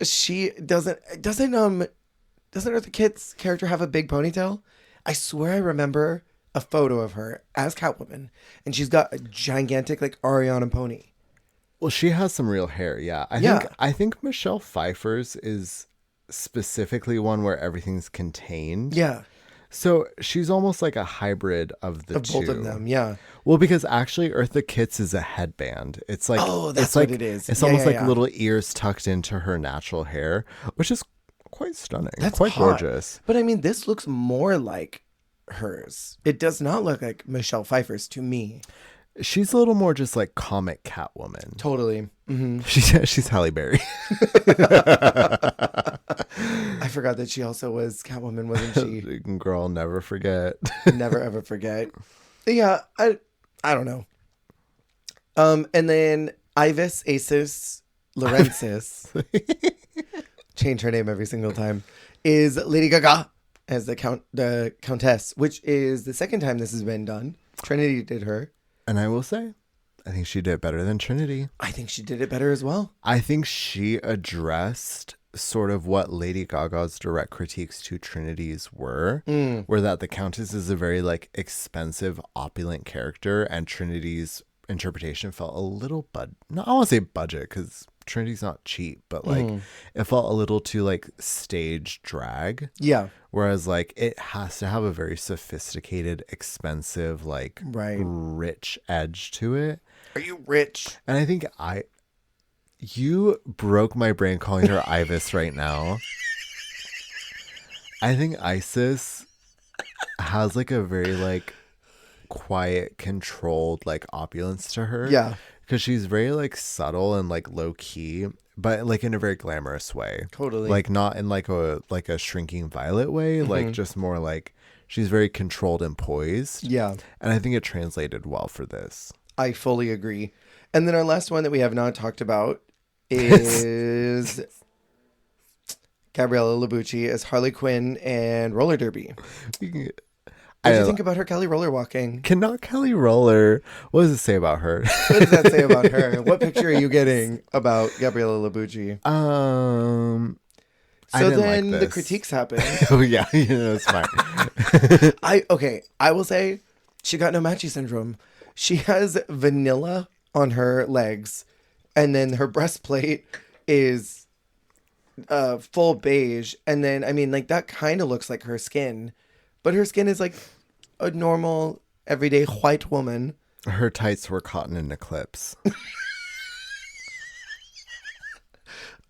She doesn't Eartha Kitt's character have a big ponytail? I swear I remember a photo of her as Catwoman, and she's got a gigantic like Ariana pony. Well, she has some real hair, yeah. I think Michelle Pfeiffer's is specifically one where everything's contained. Yeah, So she's almost like a hybrid of the two. both of them. Yeah. Well, because actually Eartha Kitt's is a headband. It's like That's it's like, what it is. It's Yeah, almost yeah, like yeah. little ears tucked into her natural hair, which is quite stunning. That's quite hot. gorgeous. But I mean, this looks more like hers. It does not look like Michelle Pfeiffer's to me. She's a little more just like comic Catwoman. Totally. Mm-hmm. She's Halle Berry. I forgot that she also was Catwoman, wasn't she? Girl, never forget. Never ever forget. Yeah, I don't know. And then Ivis Acis Lorensis, change her name every single time, is Lady Gaga as the Countess, which is the second time this has been done. Trinity did her. And I will say, I think she did better than Trinity. I think she did it better as well. I think she addressed sort of what Lady Gaga's direct critiques to Trinity's were, where that the Countess is a very like expensive, opulent character, and Trinity's interpretation felt a little no, I won't say budget because Trinity's not cheap, but like it felt a little too like stage drag. Yeah. Whereas like it has to have a very sophisticated, expensive, like Right. rich edge to it. Are you rich? And I think you broke my brain calling her Ivis right now. I think Isis has like a very like quiet, controlled like opulence to her. Yeah. Because she's very like subtle and like low key, but like in a very glamorous way. Totally. Like not in like a shrinking violet way, like just more like she's very controlled and poised. Yeah. And I think it translated well for this. I fully agree. And then our last one that we have not talked about is Gabriella Labucci as Harley Quinn and roller derby. What do you think about her Kelly roller walking? Cannot Kelly Roller. What does it say about her? What does that say about her? What picture are you getting about Gabriella Labucci? I So didn't then like the this. critiques happen. Oh yeah, it's fine. I will say she got no matchy syndrome. She has vanilla on her legs, and then her breastplate is full beige, and then I mean like that kind of looks like her skin, but her skin is like a normal everyday white woman. Her tights were caught in an eclipse.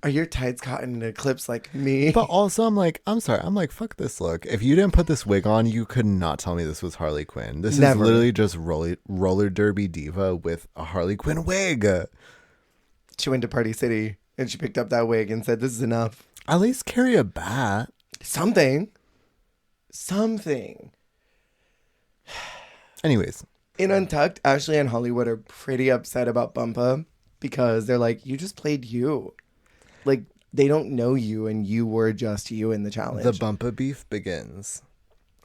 Are your tights caught in an eclipse like me? But also, I'm sorry, fuck this look. If you didn't put this wig on, you could not tell me this was Harley Quinn. This Never. is literally just roller derby diva with a Harley Quinn wig. She went to Party City and she picked up that wig and said, "This is enough." At least carry a bat. Something. Anyways, In Untucked, Ashley and Hollywood are pretty upset about Bumpa because they're like, you just played you. Like, they don't know you and you were just you in the challenge. the Bumpa beef begins.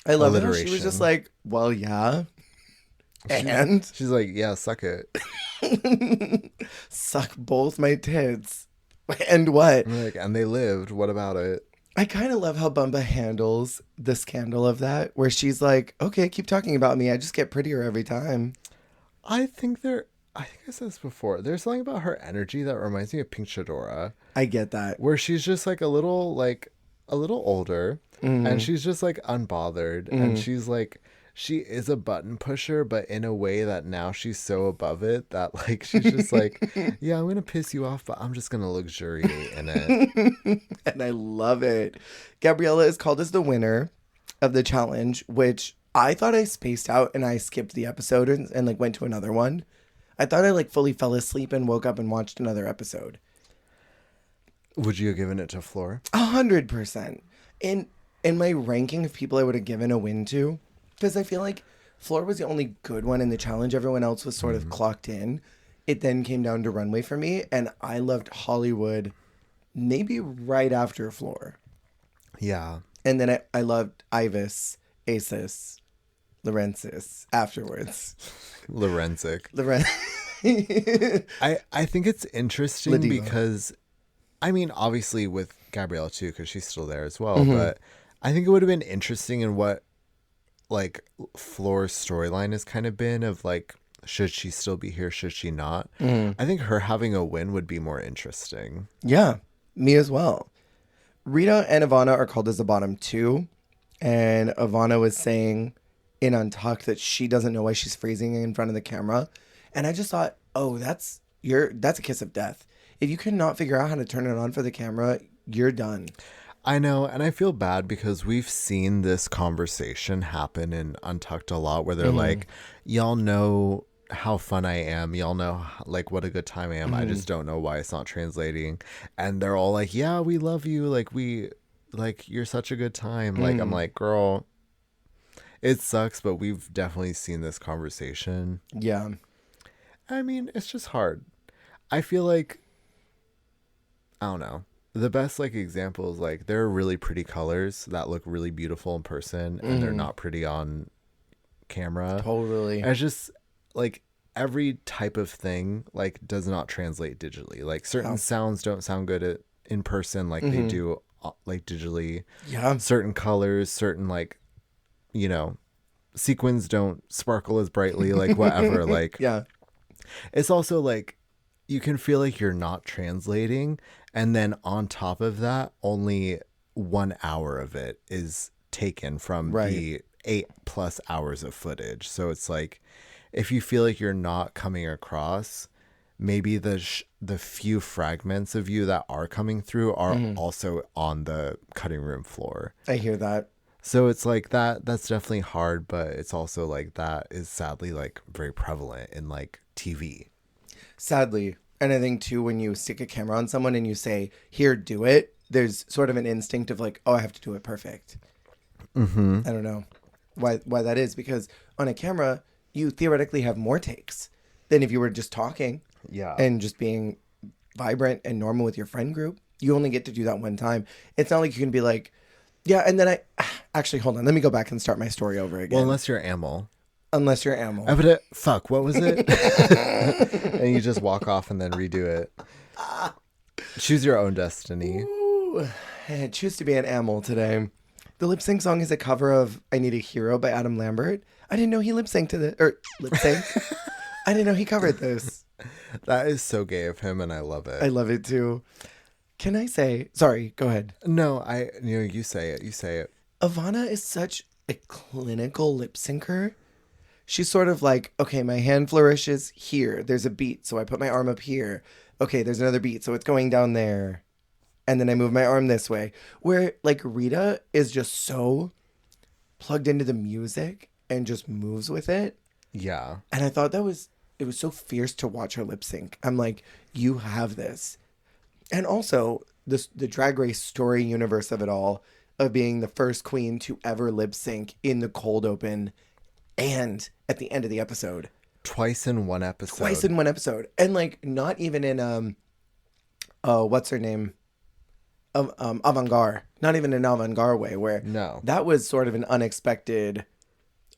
I love it how she was alliteration. just like, well, yeah. And She's like, yeah, suck it. suck both my tits. And what? I'm like, and they lived. What about it? I kind of love how Bumba handles the scandal of that, where she's like, okay, keep talking about me. I just get prettier every time. I think I said this before. There's something about her energy that reminds me of Pink Shadora, I get that. where she's just like a little older, and she's just like unbothered, and she is a button pusher, but in a way that now she's so above it that like she's just like, yeah, I'm gonna piss you off, but I'm just gonna luxuriate in it. And I love it. Gabriella is called as the winner of the challenge, which I thought I spaced out and I skipped the episode and like went to another one. I thought I like fully fell asleep and woke up and watched another episode. Would you have given it to Floor? 100%. In my ranking of people I would have given a win to, because I feel like Floor was the only good one in the challenge. Everyone else was sort of clocked in. It then came down to Runway for me, and I loved Hollywood maybe right after Floor. Yeah. And then I loved Ivis, Acis, Lorensis afterwards. Lorenzic. Loren. I think it's interesting Ladiva. because, I mean, obviously with Gabrielle too, because she's still there as well. But I think it would have been interesting in what, like, Floor's storyline has kind of been of, like, should she still be here? Should she not? I think her having a win would be more interesting. Yeah, me as well. Rita and Ivana are called as the bottom two. And Ivana was saying in Untucked that she doesn't know why she's freezing in front of the camera. And I just thought, oh, that's a kiss of death. If you cannot figure out how to turn it on for the camera, you're done. I know, and I feel bad because we've seen this conversation happen in Untucked a lot where they're like, y'all know how fun I am. Y'all know like what a good time I am. I just don't know why it's not translating. And they're all like, yeah, we love you. Like you're such a good time. Like, I'm like, girl, it sucks, but we've definitely seen this conversation. Yeah. I mean, it's just hard. I feel like, I don't know. The best like example is like there are really pretty colors that look really beautiful in person and they're not pretty on camera. Totally. And it's just like every type of thing like does not translate digitally. Like certain sounds don't sound good in person like they do like digitally. Yeah. Certain colors, certain like, you know, sequins don't sparkle as brightly, like whatever. Like, Yeah. it's also like you can feel like you're not translating, and then on top of that, only 1 hour of it is taken from the 8+ hours of footage. So it's like if you feel like you're not coming across, maybe the few fragments of you that are coming through are also on the cutting room floor. I hear that. So it's like that's definitely hard, but it's also like that is sadly like very prevalent in like TV. Sadly. And I think too, when you stick a camera on someone and you say, here, do it, there's sort of an instinct of like, oh, I have to do it perfect. I don't know why that is, because on a camera, you theoretically have more takes than if you were just talking and just being vibrant and normal with your friend group. You only get to do that one time. It's not like you can be like, yeah, and then actually, hold on, let me go back and start my story over again. Well, unless you're Amel. Unless you're Amel. Fuck, what was it? And you just walk off and then redo it. Choose your own destiny. Ooh, I choose to be an Amel today. The lip sync song is a cover of I Need a Hero by Adam Lambert. I didn't know he lip synced to lip sync. I didn't know he covered this. That is so gay of him, and I love it. I love it too. Can I say, sorry, go ahead. No, you say it. You say it. Ivana is such a clinical lip syncer. She's sort of like, okay, my hand flourishes here. There's a beat, so I put my arm up here. Okay, there's another beat, so it's going down there. And then I move my arm this way. Where, like, Rita is just so plugged into the music and just moves with it. Yeah. And I thought it was so fierce to watch her lip sync. I'm like, you have this. And also, the Drag Race story universe of it all, of being the first queen to ever lip sync in the cold open and at the end of the episode. Twice in one episode. And like not even in what's her name? Avant-garde. Not even in avant-garde way where No. that was sort of an unexpected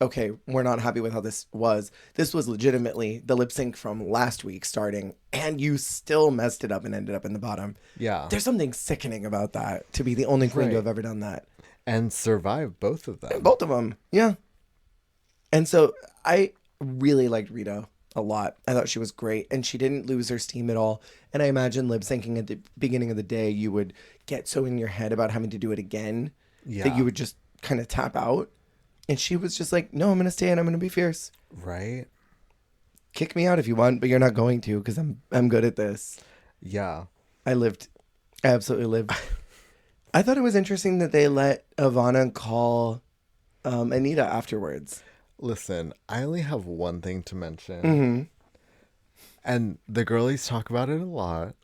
okay, we're not happy with how this was. This was legitimately the lip sync from last week starting, and you still messed it up and ended up in the bottom. Yeah. There's something sickening about that, to be the only queen to Right. have ever done that. And survive both of them. Both of them, yeah. And so I really liked Rita a lot. I thought she was great, and she didn't lose her steam at all. And I imagine lip syncing at the beginning of the day, you would get so in your head about having to do it again that you would just kind of tap out. And she was just like, no, I'm going to stay and I'm going to be fierce. Right? Kick me out if you want, but you're not going to because I'm good at this. Yeah. I absolutely lived. I thought it was interesting that they let Ivana call Anita afterwards. Listen, I only have one thing to mention. And the girlies talk about it a lot.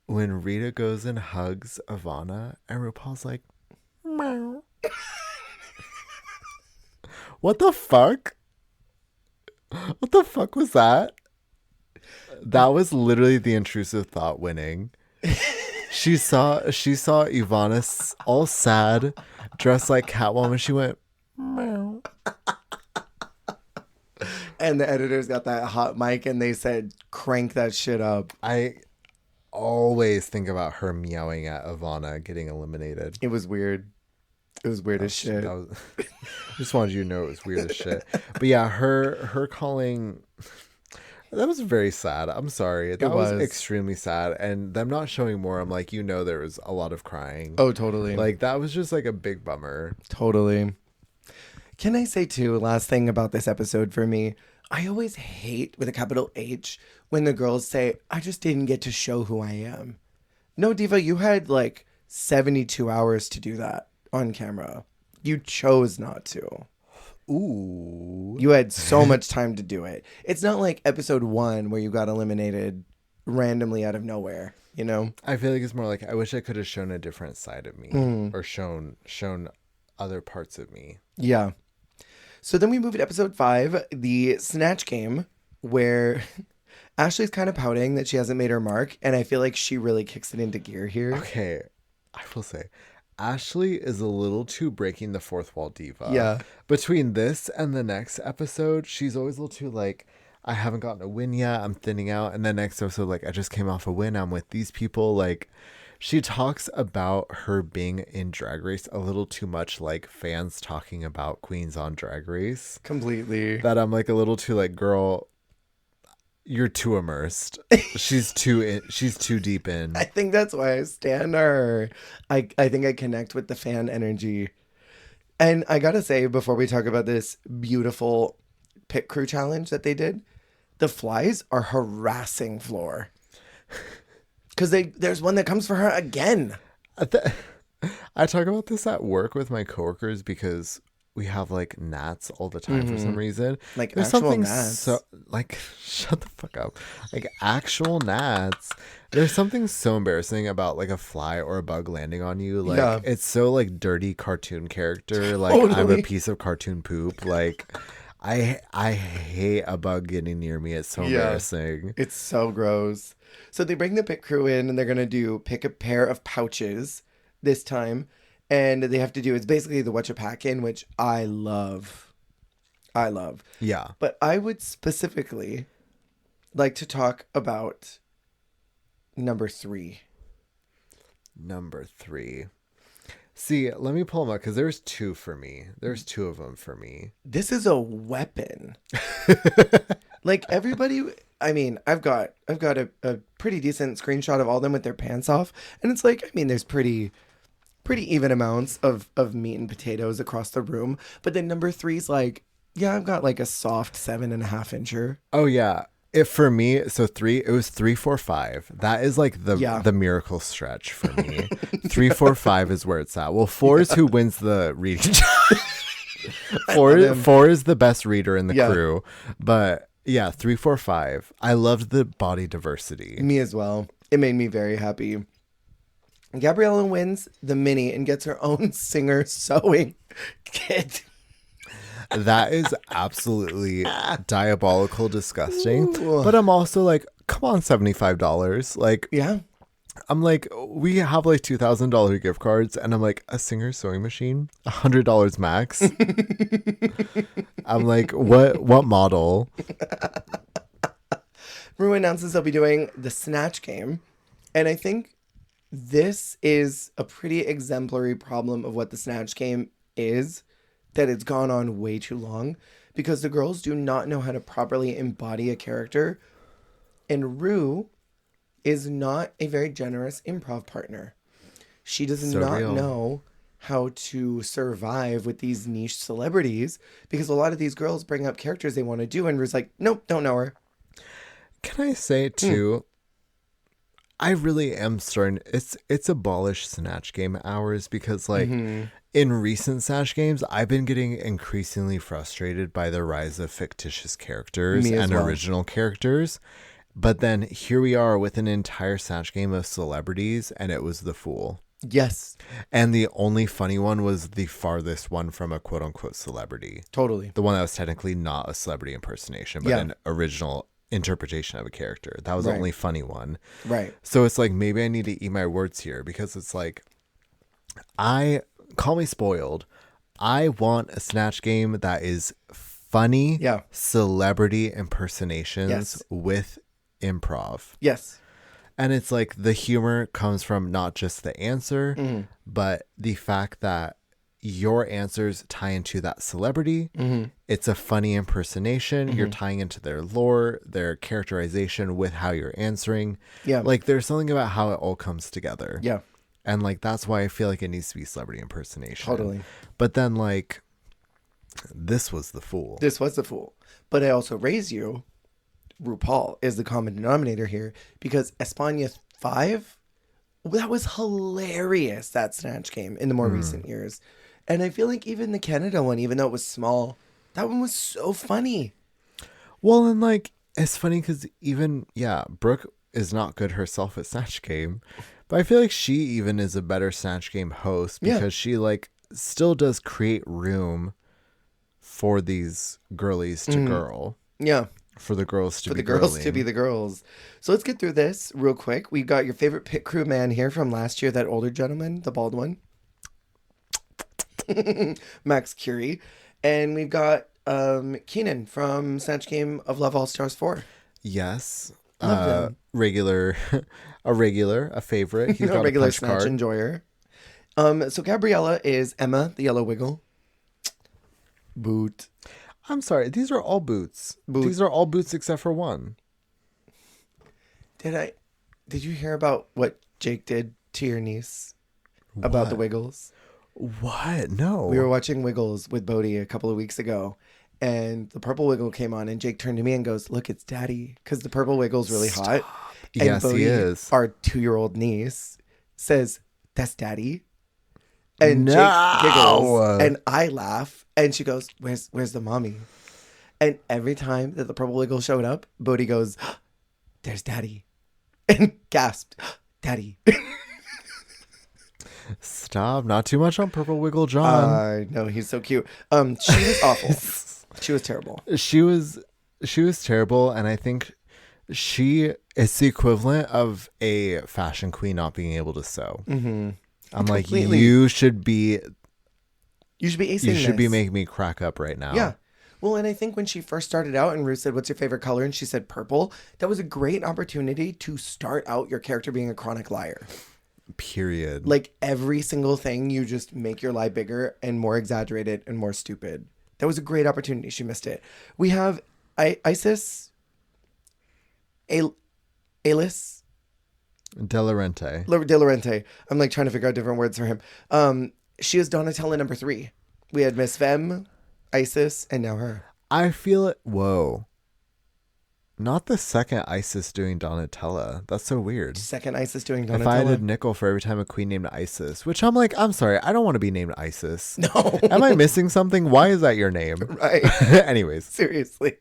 When Rita goes and hugs Ivana, and RuPaul's like, meow. What the fuck? What the fuck was that? That was literally the intrusive thought winning. She saw Ivana all sad, dressed like Catwoman. She went, meow. And the editors got that hot mic and they said, crank that shit up. I always think about her meowing at Ivana getting eliminated. It was weird. It was weird as shit. I just wanted you to know it was weird as shit. But yeah, her calling, that was very sad. I'm sorry. That was extremely sad. And them not showing more, I'm like, there was a lot of crying. Oh, totally. Like, that was just like a big bummer. Totally. Can I say too, last thing about this episode for me, I always hate with a capital H when the girls say, I just didn't get to show who I am. No, Diva, you had like 72 hours to do that on camera. You chose not to. Ooh. You had so much time to do it. It's not like episode 1 where you got eliminated randomly out of nowhere, you know? I feel like it's more like I wish I could have shown a different side of me or shown other parts of me. Yeah. So then we move to episode 5, the Snatch Game, where Ashley's kind of pouting that she hasn't made her mark, and I feel like she really kicks it into gear here. Okay, I will say, Ashley is a little too breaking the fourth wall diva. Yeah. Between this and the next episode, she's always a little too like, I haven't gotten a win yet, I'm thinning out. And the next episode, like, I just came off a win, I'm with these people. Like, she talks about her being in Drag Race a little too much like fans talking about Queens on Drag Race. Completely. That I'm like a little too like, girl, you're too immersed. She's too deep in. I think that's why I stand her. I think I connect with the fan energy. And I gotta say, before we talk about this beautiful pit crew challenge that they did, the flies are harassing Floor. Because there's one that comes for her again. I talk about this at work with my coworkers because we have like gnats all the time for some reason. Like there's actual something gnats. so like shut the fuck up. Like actual gnats. There's something so embarrassing about like a fly or a bug landing on you. Like it's so like dirty cartoon character. Like I'm a piece of cartoon poop. Like I hate a bug getting near me. It's so embarrassing. It's so gross. So they bring the pit crew in and they're going to pick a pair of pouches this time. And they have to do, it's basically the Whatcha Pack In, which I love. Yeah. But I would specifically like to talk about number 3. Number 3. See, let me pull them up because there's 2 for me. There's 2 of them for me. This is a weapon. Like everybody, I mean, I've got a pretty decent screenshot of all them with their pants off. And it's like, I mean, there's pretty even amounts of meat and potatoes across the room. But then number 3's like, yeah, I've got like a soft 7.5 incher. Oh, yeah. For me, so 3, it was 3, 4, 5. That is like the miracle stretch for me. 3, 4, 5 is where it's at. Well, 4 is who wins the reading. 4 is the best reader in the crew. But yeah, 3, 4, 5. I loved the body diversity. Me as well. It made me very happy. Gabriella wins the mini and gets her own singer sewing kit. That is absolutely diabolical, disgusting. Ooh. But I'm also like, come on, $75. Like, yeah, I'm like, we have like $2,000 gift cards, and I'm like, a Singer sewing machine, $100 max. I'm like, what model? Rue announces they'll be doing the Snatch Game. And I think this is a pretty exemplary problem of what the Snatch Game is, that it's gone on way too long because the girls do not know how to properly embody a character. And Rue is not a very generous improv partner. She does So not real. know how to survive with these niche celebrities because a lot of these girls bring up characters they want to do, and Rue's like, nope, don't know her. Can I say too? I really am starting. It's abolished Snatch Game hours because like in recent Snatch Games, I've been getting increasingly frustrated by the rise of fictitious characters Me as and well. original characters. But then here we are with an entire Snatch Game of celebrities, and it was the Fool. Yes, And the only funny one was the farthest one from a quote unquote celebrity. totally. The one that was technically not a celebrity impersonation, but Yeah. an original interpretation of a character. That was the Right. only funny one. Right. So it's like, maybe I need to eat my words here, because it's like, call me spoiled. I want a Snatch Game that is funny Yeah. celebrity impersonations Yes. with improv. Yes. And it's like the humor comes from not just the answer, but the fact that your answers tie into that celebrity. It's a funny impersonation. You're tying into their lore, their characterization with how you're answering. Yeah. Like there's something about how it all comes together. Yeah. And like that's why I feel like it needs to be celebrity impersonation. Totally. But then like this was the Fool. This was the Fool. But I also raise you, RuPaul is the common denominator here, because España 5, that was hilarious, that Snatch Game in the more recent years. And I feel like even the Canada one, even though it was small, that one was so funny. Well, and like it's funny because even Brooke is not good herself at Snatch Game, but I feel like she even is a better Snatch Game host because she like still does create room for these girlies to girl, Yeah. for the girls to For be the girls girling. to be the girls. So let's get through this real quick. We got your favorite pit crew man here from last year, that older gentleman, the bald one. Max Curie. And we've got Keenan from Snatch Game of Love All Stars 4. Yes, Love them. regular, a favorite. He's A got regular a punch Snatch card. enjoyer. So Gabriella is Emma, the yellow wiggle. Boot. I'm sorry, these are all boots. These are all boots except for one. Did you hear about what Jake did to your niece about the Wiggles? What? No. We were watching Wiggles with Bodhi a couple of weeks ago, and the purple wiggle came on, and Jake turned to me and goes, "Look, it's Daddy," because the purple wiggle's really hot. And Yes, he is. Our 2-year-old niece says, "That's Daddy," and No. Jake giggles, and I laugh, and she goes, "Where's the mommy?" And every time that the purple wiggle showed up, Bodhi goes, "There's Daddy," and gasped, "Daddy." Stop. Not too much on Purple Wiggle John. I know, he's so cute. She was awful. She was terrible. She was terrible, and I think she is the equivalent of a fashion queen not being able to sew. I'm like, Completely. you should be You should be acing you should be this. making me crack up right now. Yeah. Well, and I think when she first started out and Ruth said, "What's your favorite color?" and she said purple, that was a great opportunity to start out your character being a chronic liar. Period. Like every single thing, you just make your lie bigger and more exaggerated and more stupid. That was a great opportunity. She missed it. We have Isis, Alice, De Laurenti. De Laurenti. I'm like trying to figure out different words for him. She is Donatella number 3. We had Miss Femme, Isis, and now her. I feel it. Whoa. Not the second Isis doing Donatella. That's so weird. Second Isis doing Donatella. If I had a nickel for every time a queen named Isis, which I'm like, I'm sorry, I don't want to be named Isis. No. Am I missing something? Why is that your name? Right. Anyways, Seriously.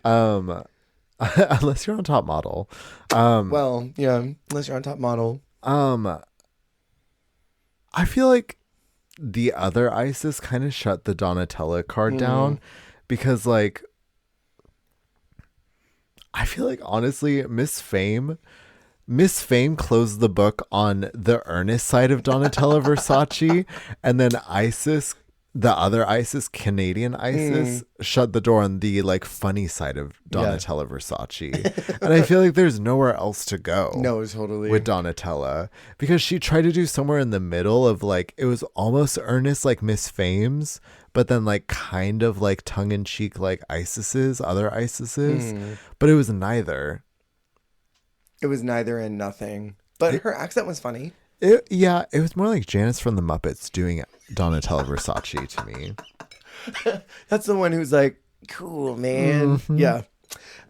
unless you're on Top Model. Well, yeah, unless you're on Top Model. I feel like the other Isis kind of shut the Donatella card down because, like, I feel like honestly, Miss Fame Miss Fame closed the book on the earnest side of Donatella Versace, and then Isis, the other Isis, Canadian Isis, shut the door on the like funny side of Donatella Versace. And I feel like there's nowhere else to go. No, totally. With Donatella, because she tried to do somewhere in the middle of like, it was almost earnest like Miss Fame's, but then like kind of like tongue-in-cheek like other Isis's, but it was neither. It was neither and nothing. But her accent was funny. It was more like Janice from the Muppets doing Donatella Versace to me. That's the one who's like, cool, man. Yeah.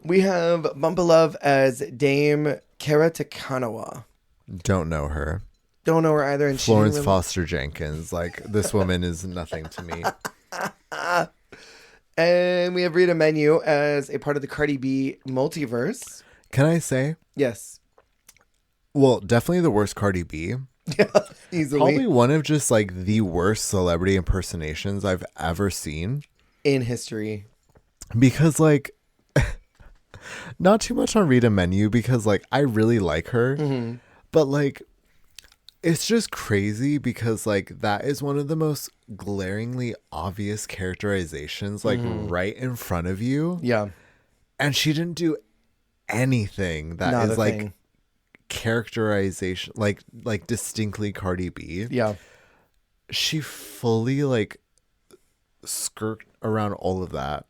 We have Bumpa Love as Dame Kara Takanawa. Don't know her. Don't know her either. And Florence Foster Jenkins. Like, this woman is nothing to me. And we have Rita Menu as a part of the Cardi B multiverse. Can I say? Yes. Well, definitely the worst Cardi B. Yeah, easily. Probably one of just like the worst celebrity impersonations I've ever seen. In history. Because like, not too much on Rita Menu because like I really like her. But like, it's just crazy because like that is one of the most glaringly obvious characterizations like right in front of you. Yeah. And she didn't do anything that Not is a like thing. Characterization like distinctly Cardi B. Yeah. She fully like skirt around all of that.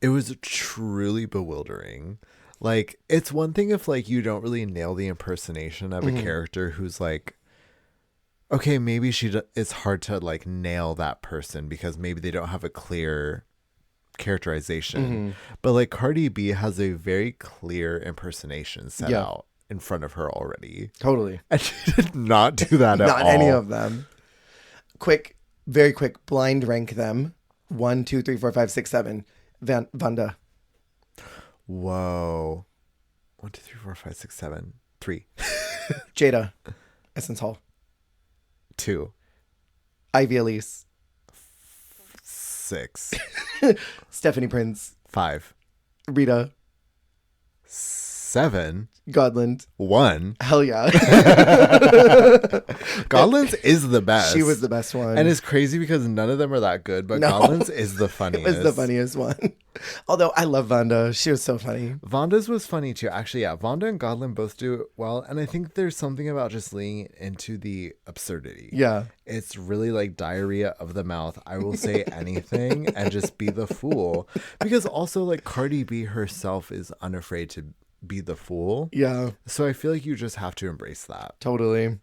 It was truly bewildering. Like, it's one thing if like you don't really nail the impersonation of a character who's like, okay, maybe it's hard to like nail that person because maybe they don't have a clear characterization. But like Cardi B has a very clear impersonation set out in front of her already. Totally. And she did not do that at all. Not any of them. Very quick, blind rank them. 1, 2, 3, 4, 5, 6, 7. Vanda. Whoa. 1, 2, 3, 4, 5, 6, 7. 3. Jada. Essence Hall. 2. Ivy Elise. 6. Stephanie Prince. 5. Rita. 7. Godland. 1. Hell yeah. Godland's is the best. She was the best one. And it's crazy because none of them are that good, but Godland's is the funniest. It was the funniest one. Although I love Vanda. She was so funny. Vanda's was funny too. Actually, yeah. Vanda and Godland both do it well. And I think there's something about just leaning into the absurdity. Yeah. It's really like diarrhea of the mouth. I will say anything and just be the fool. Because also like Cardi B herself is unafraid to be the fool. Yeah. So I feel like you just have to embrace that. Totally.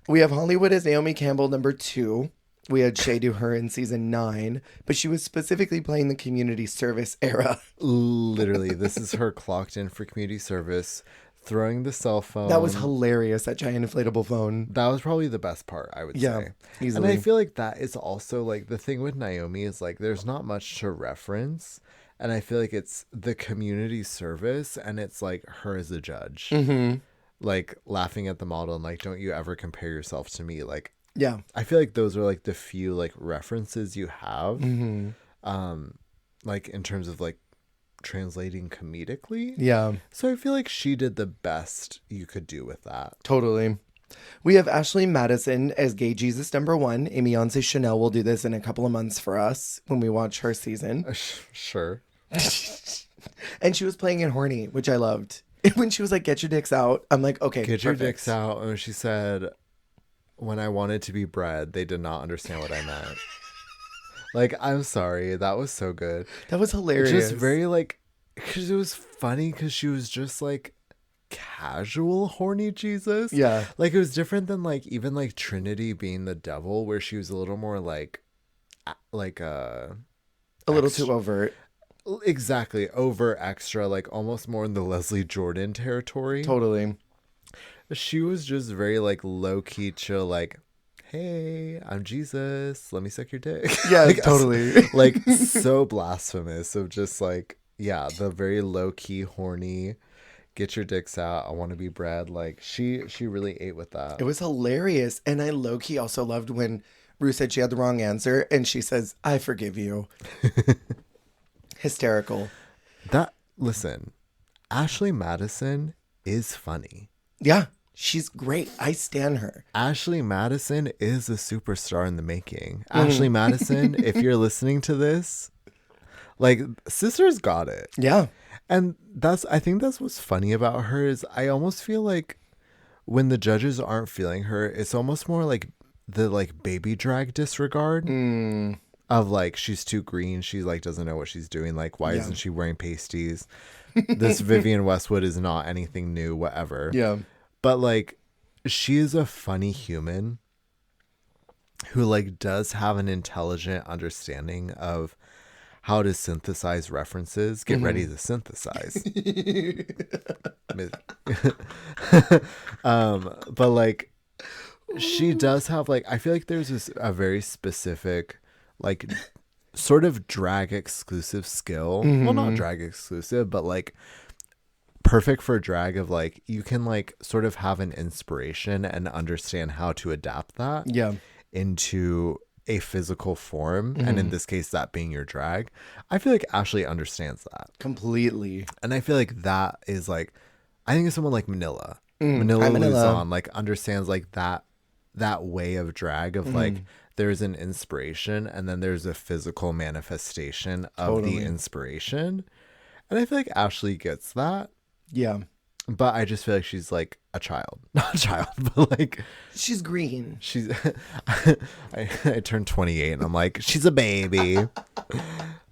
We have Hollywood as Naomi Campbell, number 2. We had Shay do her in season 9, but she was specifically playing the community service era. Literally, this is her clocked in for community service, throwing the cell phone. That was hilarious, that giant inflatable phone. That was probably the best part, I would say. Easily. And I feel like that is also like the thing with Naomi is like there's not much to reference. And I feel like it's the community service and it's like her as a judge. Like laughing at the model and like, don't you ever compare yourself to me? Like, yeah. I feel like those are like the few like references you have. Like in terms of like translating comedically. Yeah. So I feel like she did the best you could do with that. Totally. We have Ashley Madison as Gay Jesus number 1. Amy Beyonce Chanel will do this in a couple of months for us when we watch her season. Sure. And she was playing in Horny, which I loved. When she was like, get your dicks out, I'm like, okay, get your dicks out. And she said, when I wanted to be bred, they did not understand what I meant. Like, I'm sorry. That was so good. That was hilarious. Just very like, because it was funny because she was just like casual horny Jesus. Yeah. Like, it was different than like, even like Trinity being the devil, where she was a little more like a little too overt. Exactly. Over extra, like almost more in the Leslie Jordan territory. Totally. She was just very like low key chill, like, hey, I'm Jesus. Let me suck your dick. Yeah, like, totally. Like so blasphemous of just like, yeah, the very low key horny, get your dicks out. I want to be bred. Like she really ate with that. It was hilarious. And I low key also loved when Rue said she had the wrong answer and she says, I forgive you. Hysterical. Listen, Ashley Madison is funny. Yeah, she's great. I stan her. Ashley Madison is a superstar in the making. Ashley Madison, if you're listening to this, like, sisters got it. Yeah. And I think that's what's funny about her is I almost feel like when the judges aren't feeling her, it's almost more like the like baby drag disregard of like, she's too green. She like doesn't know what she's doing. Like, why isn't she wearing pasties? This Vivienne Westwood is not anything new, whatever. Yeah. But like, she is a funny human who like does have an intelligent understanding of how to synthesize references. Get ready to synthesize. But like, she does have like, I feel like there's a very specific like sort of drag exclusive skill. Well, not drag exclusive, but like perfect for drag of like, you can like sort of have an inspiration and understand how to adapt that into a physical form, and in this case that being your drag. I feel like Ashley understands that completely, and I feel like that is like, I think it's someone like Manila Luzon like understands like that way of drag of like, there's an inspiration and then there's a physical manifestation of the inspiration, and I feel like Ashley gets that. Yeah. But I just feel like she's like a child. Not a child, but like, she's green. She's I turned 28 and I'm like, she's a baby.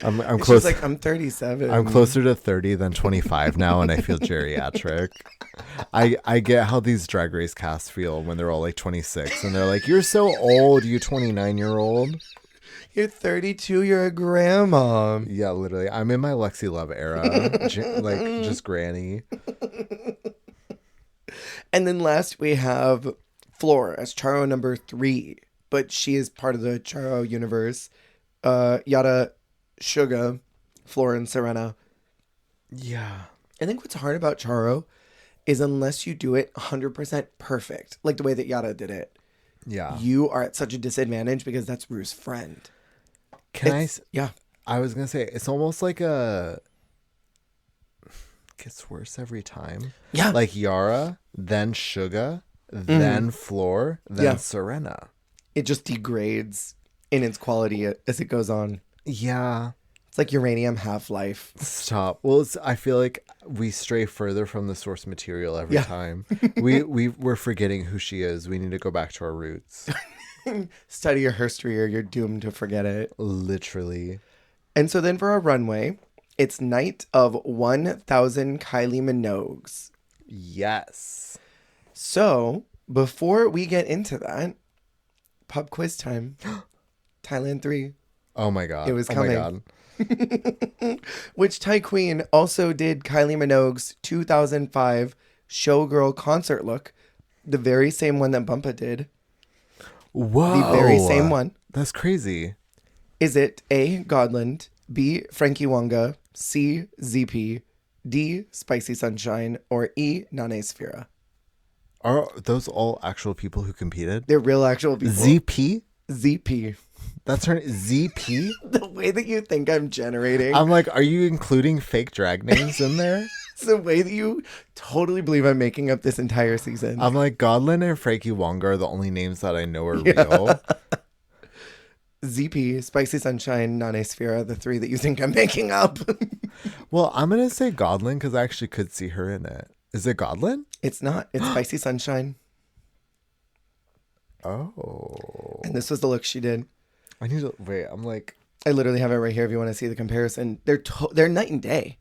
I'm close. She's like, I'm 37. I'm closer to 30 than 25 now, and I feel geriatric. I get how these Drag Race casts feel when they're all like 26 and they're like, you're so old, you 29-year-old. You're 32, you're a grandma. Yeah, literally. I'm in my Lexi Love era. Like, just granny. And then last we have Floor as Charo number 3, but she is part of the Charo universe. Yada, Suga, Floor, and Serena. Yeah. I think what's hard about Charo is unless you do it 100% perfect, like the way that Yada did it, you are at such a disadvantage because that's Rue's friend. Yeah. I was going to say, it's almost like gets worse every time. Yeah. Like Yara, then Suga, then Floor, then Serena. It just degrades in its quality as it goes on. Yeah. It's like uranium half-life. Stop. Well, I feel like we stray further from the source material every time. We're forgetting who she is. We need to go back to our roots. Study your history or you're doomed to forget it. Literally. And so then for our runway, it's night of 1,000 Kylie Minogues. Yes. So before we get into that, pub quiz time. Thailand 3. Oh my God. It was coming. Oh my God. Which Thai queen also did Kylie Minogue's 2005 Showgirl concert look. The very same one that Bumpa did. Whoa. The very same one. That's crazy. Is it A, Godland, B, Frankie Wonga, C, ZP, D, Spicy Sunshine, or E, Nane Sphera? Are those all actual people who competed? They're real actual people. ZP? ZP. That's her ZP? The way that you think I'm generating. I'm like, are you including fake drag names in there? It's the way that you totally believe I'm making up this entire season. I'm like, Godlin and Frankie Wonga are the only names that I know are real. ZP, Spicy Sunshine, Nane Sphera, the 3 that you think I'm making up. Well, I'm going to say Godlin because I actually could see her in it. Is it Godlin? It's not. It's Spicy Sunshine. Oh. And this was the look she did. I need to wait. I'm like, I literally have it right here if you want to see the comparison. They're night and day.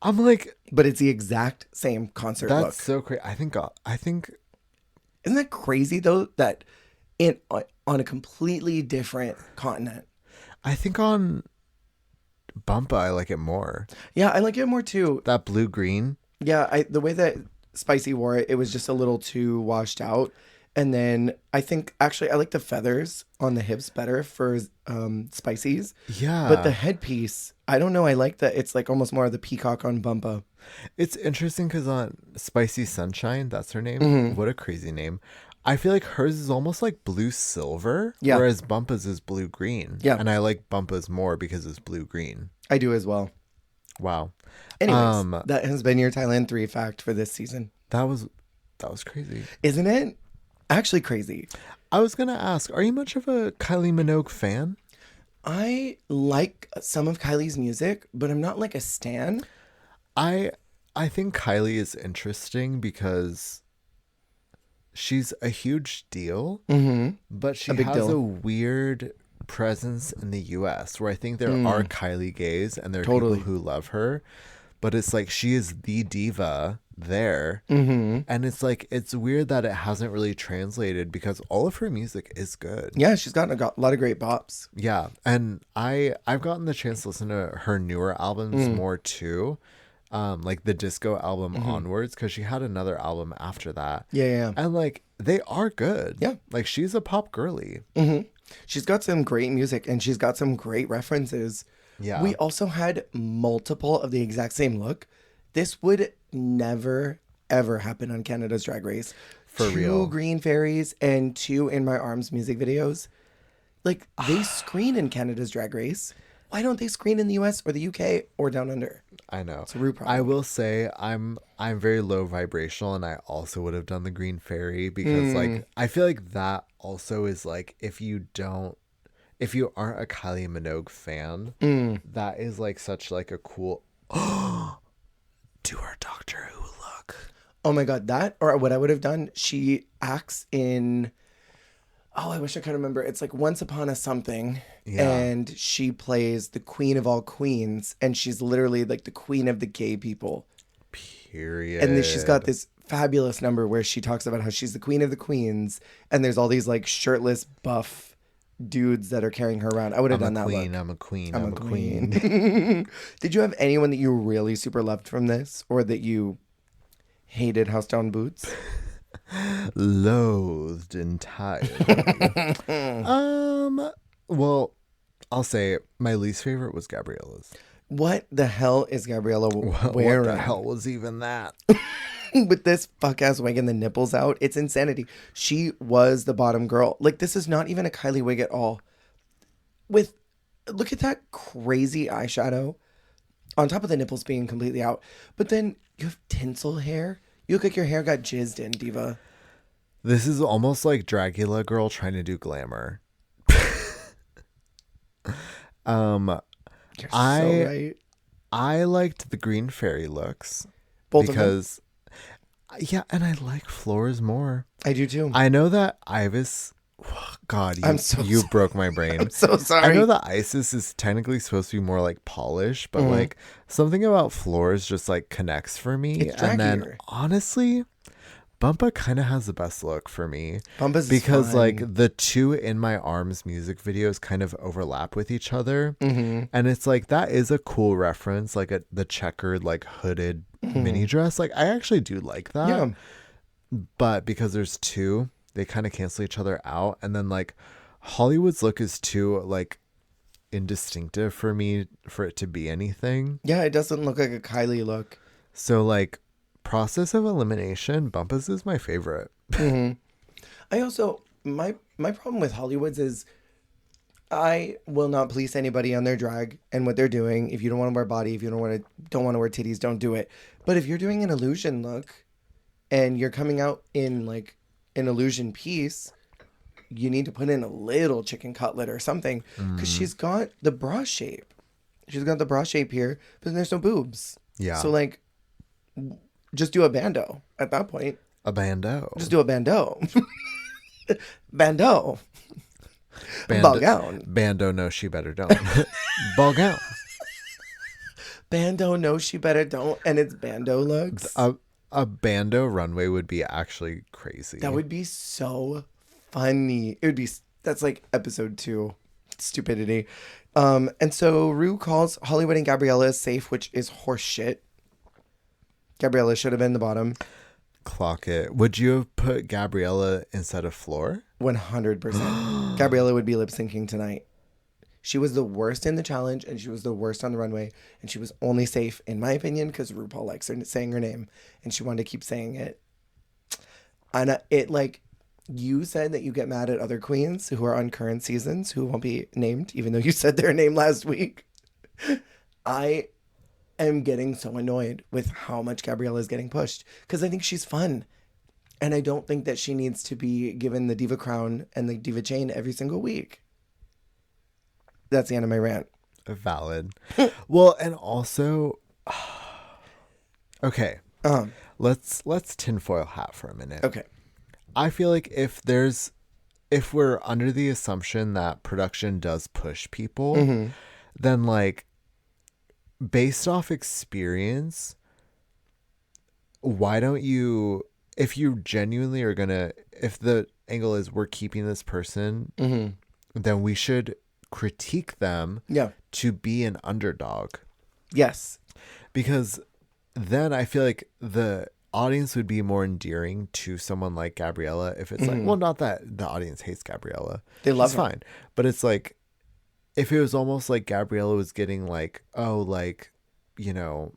I'm like, but it's the exact same concert look. That's so crazy. I think isn't that crazy though that on a completely different continent. I think on Bumpa I like it more. Yeah, I like it more too. That blue green. Yeah, the way that Spicy wore it, it was just a little too washed out. And then I think actually I like the feathers on the hips better for Spicy's. Yeah. But the headpiece, I don't know. I like that. It's like almost more of the peacock on Bumpa. It's interesting because on Spicy Sunshine, that's her name. Mm-hmm. What a crazy name. I feel like hers is almost like blue silver, whereas Bumpa's is blue green. Yeah. And I like Bumpa's more because it's blue green. I do as well. Wow. Anyways, that has been your Thailand 3 fact for this season. That was crazy. Isn't it? Actually crazy. I was gonna ask, are you much of a Kylie Minogue fan? I like some of Kylie's music, but I'm not like a stan. I think Kylie is interesting because she's a huge deal, but she big has deal. a weird presence in the US where I think there are Kylie gays and there are Totally. people who love her, but it's like she is the diva there. And it's like, it's weird that it hasn't really translated because all of her music is good. Yeah, she's got a lot of great bops. Yeah. And I've gotten the chance to listen to her newer albums more too. Like the disco album onwards, because she had another album after that. Yeah. And like they are good. Yeah. Like she's a pop girly. She's got some great music and she's got some great references. Yeah. We also had multiple of the exact same look. This would never, ever happen on Canada's Drag Race. For real. 2 Green Fairies and 2 In My Arms music videos. Like, they screen in Canada's Drag Race. Why don't they screen in the US or the UK or Down Under? I know. It's a rude problem. I will say I'm very low vibrational, and I also would have done the Green Fairy because like I feel like that also is like if you aren't a Kylie Minogue fan, that is like such like a cool do her Doctor Who look. Oh my God, that, or what I would have done, she acts in, oh, I wish I could remember. It's like Once Upon a Something. Yeah. And she plays the queen of all queens. And she's literally like the queen of the gay people. Period. And then she's got this fabulous number where she talks about how she's the queen of the queens. And there's all these like shirtless, buff dudes that are carrying her around. I would have done that look. I'm a queen. I'm a queen. Did you have anyone that you really super loved from this? Or that you hated House Down Boots? Loathed entirely. Well, I'll say my least favorite was Gabriella's. What the hell is Gabriella wearing? What the hell was even that? With this fuck ass wig and the nipples out, it's insanity. She was the bottom girl. Like, this is not even a Kylie wig at all. Look at that crazy eyeshadow on top of the nipples being completely out. But then you have tinsel hair. You look like your hair got jizzed in, diva. This is almost like Dragula girl trying to do glamour. You're so right. I liked the Green Fairy looks Both because yeah, and I like Flora's more. I do too. I know that Ivis, God, I'm so you sorry. broke my brain. I'm so sorry. I know that Isis is technically supposed to be more like polished, but like something about Flora's just like connects for me. It's and then draggier. honestly, Bumpa kind of has the best look for me. Bumpa's is because fine. like the 2 In My Arms music videos kind of overlap with each other, and it's like that is a cool reference, like the checkered like hooded mini dress. Like I actually do like that. Yeah. But because there's 2, they kind of cancel each other out, and then like Hollywood's look is too like indistinctive for me for it to be anything. Yeah, it doesn't look like a Kylie look. So like process of elimination, Bumpa's is my favorite. I also, my problem with Hollywood's is I will not police anybody on their drag and what they're doing. If you don't want to wear body, if you don't want to wear titties, don't do it. But if you're doing an illusion look and you're coming out in like an illusion piece, you need to put in a little chicken cutlet or something because she's got the bra shape. She's got the bra shape here, but then there's no boobs. Yeah. So like, just do a bandeau at that point. A bandeau. Just do a bandeau. Bandeau. Ball gown. Bando, no, she better don't. Ball gown. Bando, no, she better don't. And it's bandeau looks. A bando runway would be actually crazy. That would be so funny. It would be, that's like episode 2. Stupidity. And so Rue calls Hollywood and Gabriella safe, which is horseshit. Gabriella should have been the bottom. Clock it. Would you have put Gabriella instead of Floor? 100%. Gabriella would be lip syncing tonight. She was the worst in the challenge and she was the worst on the runway. And she was only safe, in my opinion, because RuPaul likes her saying her name. And she wanted to keep saying it. And it like, you said that you get mad at other queens who are on current seasons who won't be named, even though you said their name last week. I am getting so annoyed with how much Gabriella is getting pushed because I think she's fun. And I don't think that she needs to be given the diva crown and the diva chain every single week. That's the end of my rant. Valid. Well, and also, okay, let's tinfoil hat for a minute. Okay. I feel like if we're under the assumption that production does push people, then like based off experience, why don't you, if you genuinely are gonna, if the angle is we're keeping this person, then we should critique them to be an underdog. Yes. Because then I feel like the audience would be more endearing to someone like Gabriella if it's like, well, not that the audience hates Gabriella. They love her. Fine. But it's like, if it was almost like Gabriella was getting like, oh, like, you know,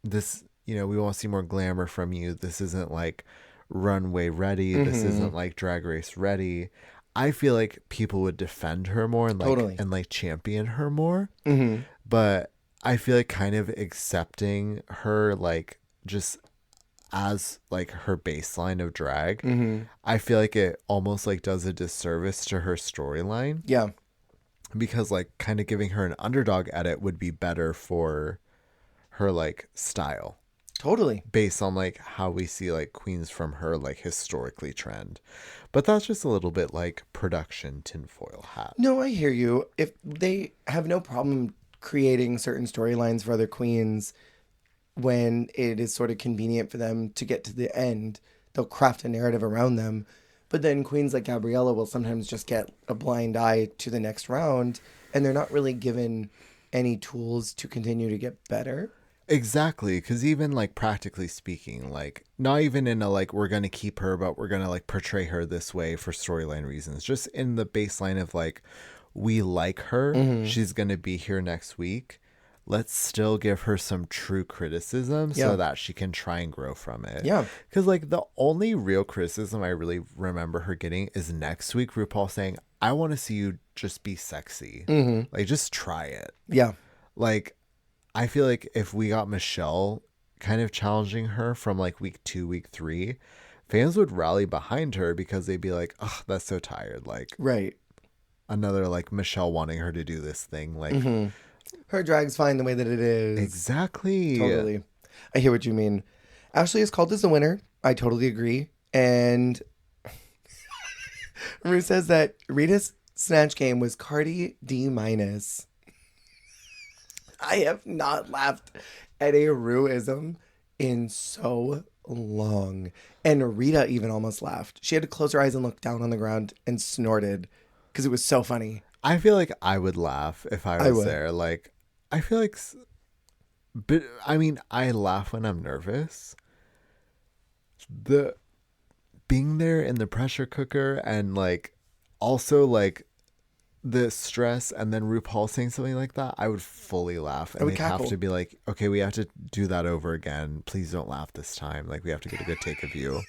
this, you know, we want to see more glamour from you. This isn't like runway ready. This isn't like drag race ready. I feel like people would defend her more and like and like champion her more. But I feel like kind of accepting her like just as like her baseline of drag, I feel like it almost like does a disservice to her storyline. Yeah. Because like kind of giving her an underdog edit would be better for her like style. Totally. Based on like how we see like queens from her like historically trend. But that's just a little bit like production tinfoil hat. No, I hear you. If they have no problem creating certain storylines for other queens when it is sort of convenient for them to get to the end, they'll craft a narrative around them. But then queens like Gabriella will sometimes just get a blind eye to the next round and they're not really given any tools to continue to get better. Exactly, because even like practically speaking, like not even in a like we're gonna keep her but we're gonna like portray her this way for storyline reasons, just in the baseline of like we like her, she's gonna be here next week, let's still give her some true criticism so that she can try and grow from it. Because like the only real criticism I really remember her getting is next week RuPaul saying, I want to see you just be sexy, like just try it. Like I feel like if we got Michelle kind of challenging her from like week 2, week 3, fans would rally behind her because they'd be like, oh, that's so tired. Like, another like Michelle wanting her to do this thing. Like, her drag's fine the way that it is. Exactly. Totally. I hear what you mean. Ashley is called as the winner. I totally agree. And Rue says that Rita's Snatch Game was Cardi D-. I have not laughed at a Ruism in so long. And Rita even almost laughed. She had to close her eyes and look down on the ground and snorted because it was so funny. I feel like I would laugh if I was there. Like, I feel like, but I mean, I laugh when I'm nervous. The being there in the pressure cooker and like also like the stress and then RuPaul saying something like that, I would fully laugh. And they'd have to be like, okay, we have to do that over again. Please don't laugh this time. Like, we have to get a good take of you.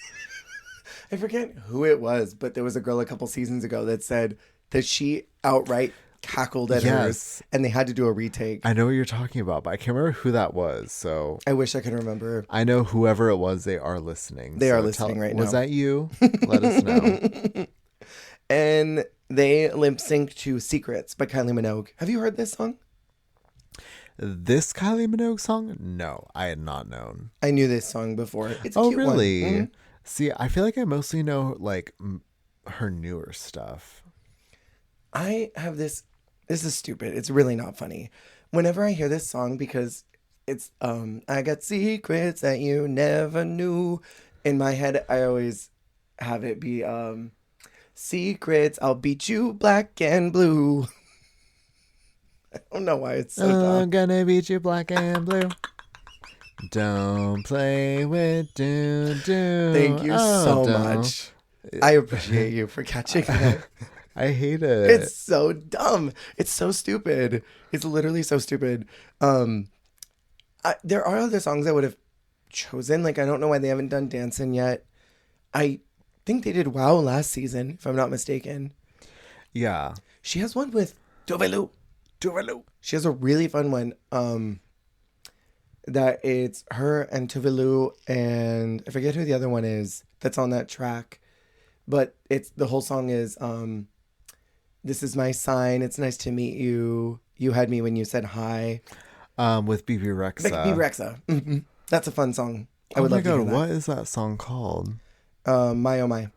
I forget who it was, but there was a girl a couple seasons ago that said that she outright cackled at hers and they had to do a retake. I know what you're talking about, but I can't remember who that was. So I wish I could remember. I know whoever it was, they are listening. They are listening right now. Was that you? Let us know. And they lip sync to Secrets by Kylie Minogue. Have you heard this song? This Kylie Minogue song? No, I had not known. I knew this song before. It's a cute really? one. See, I feel like I mostly know like her newer stuff. I have this. This is stupid. It's really not funny. Whenever I hear this song, because it's I got secrets that you never knew. In my head, I always have it be secrets, I'll beat you black and blue. I don't know why it's so dumb. I'm gonna beat you black and blue. Don't play with do. Thank you so much. I appreciate you for catching that. I hate it. It's so dumb. It's so stupid. It's literally so stupid. There are other songs I would have chosen. Like, I don't know why they haven't done Dancing yet. I think they did Wow last season, if I'm not mistaken. Yeah. She has one with Tuvalu. She has a really fun one. that it's her and Tuvalu and I forget who the other one is that's on that track, but it's the whole song is "This is my sign. It's nice to meet you. You had me when you said hi." With BB Rexa. BB Rexa. Mm-hmm. That's a fun song. I Oh would my love to god, hear that. what is that song called? My oh my.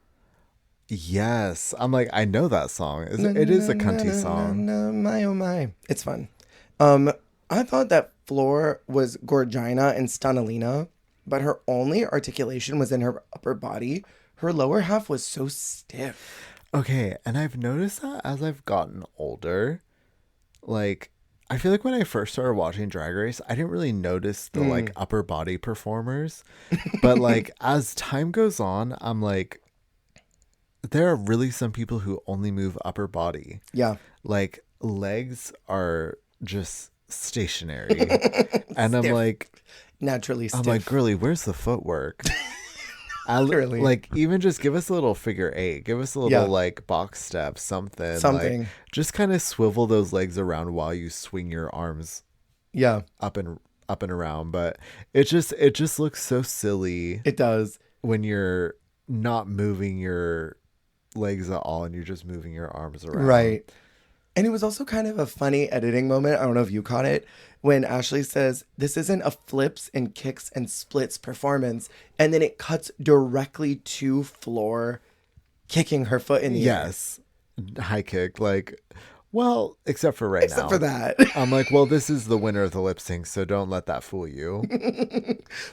Yes, I'm like, I know that song. Na, It is a na, cunty na, song. na, my oh my. It's fun. I thought that Floor was Gorgina and Stunalina, but her only articulation was in her upper body. Her lower half was so stiff. Okay, and I've noticed that as I've gotten older, like, I feel like when I first started watching Drag Race, I didn't really notice the like upper body performers. But like as time goes on, I'm like, there are really some people who only move upper body. Yeah. Like legs are just stationary. And Stiff. I'm like, Naturally stiff. I'm like, girly, where's the footwork? Literally. Like even just give us a little figure eight, give us a little Yeah. like box step, something. Something. Like, just kind of swivel those legs around while you swing your arms Yeah, up and around. But it just looks so silly it does. when you're not moving your legs at all and you're just moving your arms around. Right. And it was also kind of a funny editing moment. I don't know if you caught it when Ashley says, "This isn't a flips and kicks and splits performance." And then it cuts directly to Floor kicking her foot in the air. Yes. High kick. Like, well, except for right now. Except for that. I'm like, well, this is the winner of the lip sync, so don't let that fool you.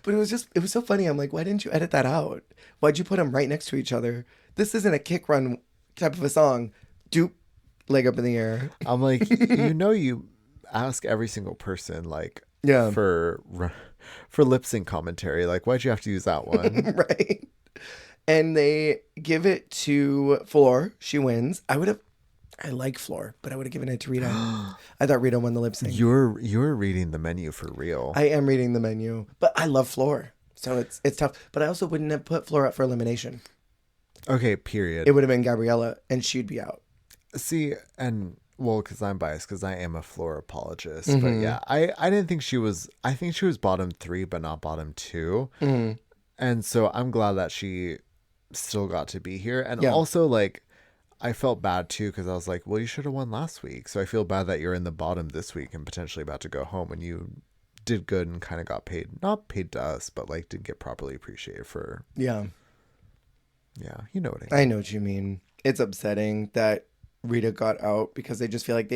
But it was so funny. I'm like, why didn't you edit that out? Why'd you put them right next to each other? This isn't a kick run type of a song. Doop, leg up in the air. I'm like, you ask every single person, like, Yeah. for lip sync commentary. Like, why'd you have to use that one? Right. And they give it to Floor. She wins. I like Floor, but I would have given it to Rita. I thought Rita won the lip sync. You're reading the menu for real. I am reading the menu, but I love Floor. So it's tough. But I also wouldn't have put Floor up for elimination. Okay, period. It would have been Gabriella, and she'd be out. See, and well, because I'm biased, because I am a Floor apologist. But yeah, I didn't think she was. I think she was bottom 3, but not bottom 2. And so I'm glad that she still got to be here. And also, like, I felt bad too because I was like, well, you should have won last week. So I feel bad that you're in the bottom this week and potentially about to go home when you did good and kind of got paid. Not paid to us, but like didn't get properly appreciated for. Yeah. Yeah, you know what I mean. I know what you mean. It's upsetting that Rita got out because they just feel like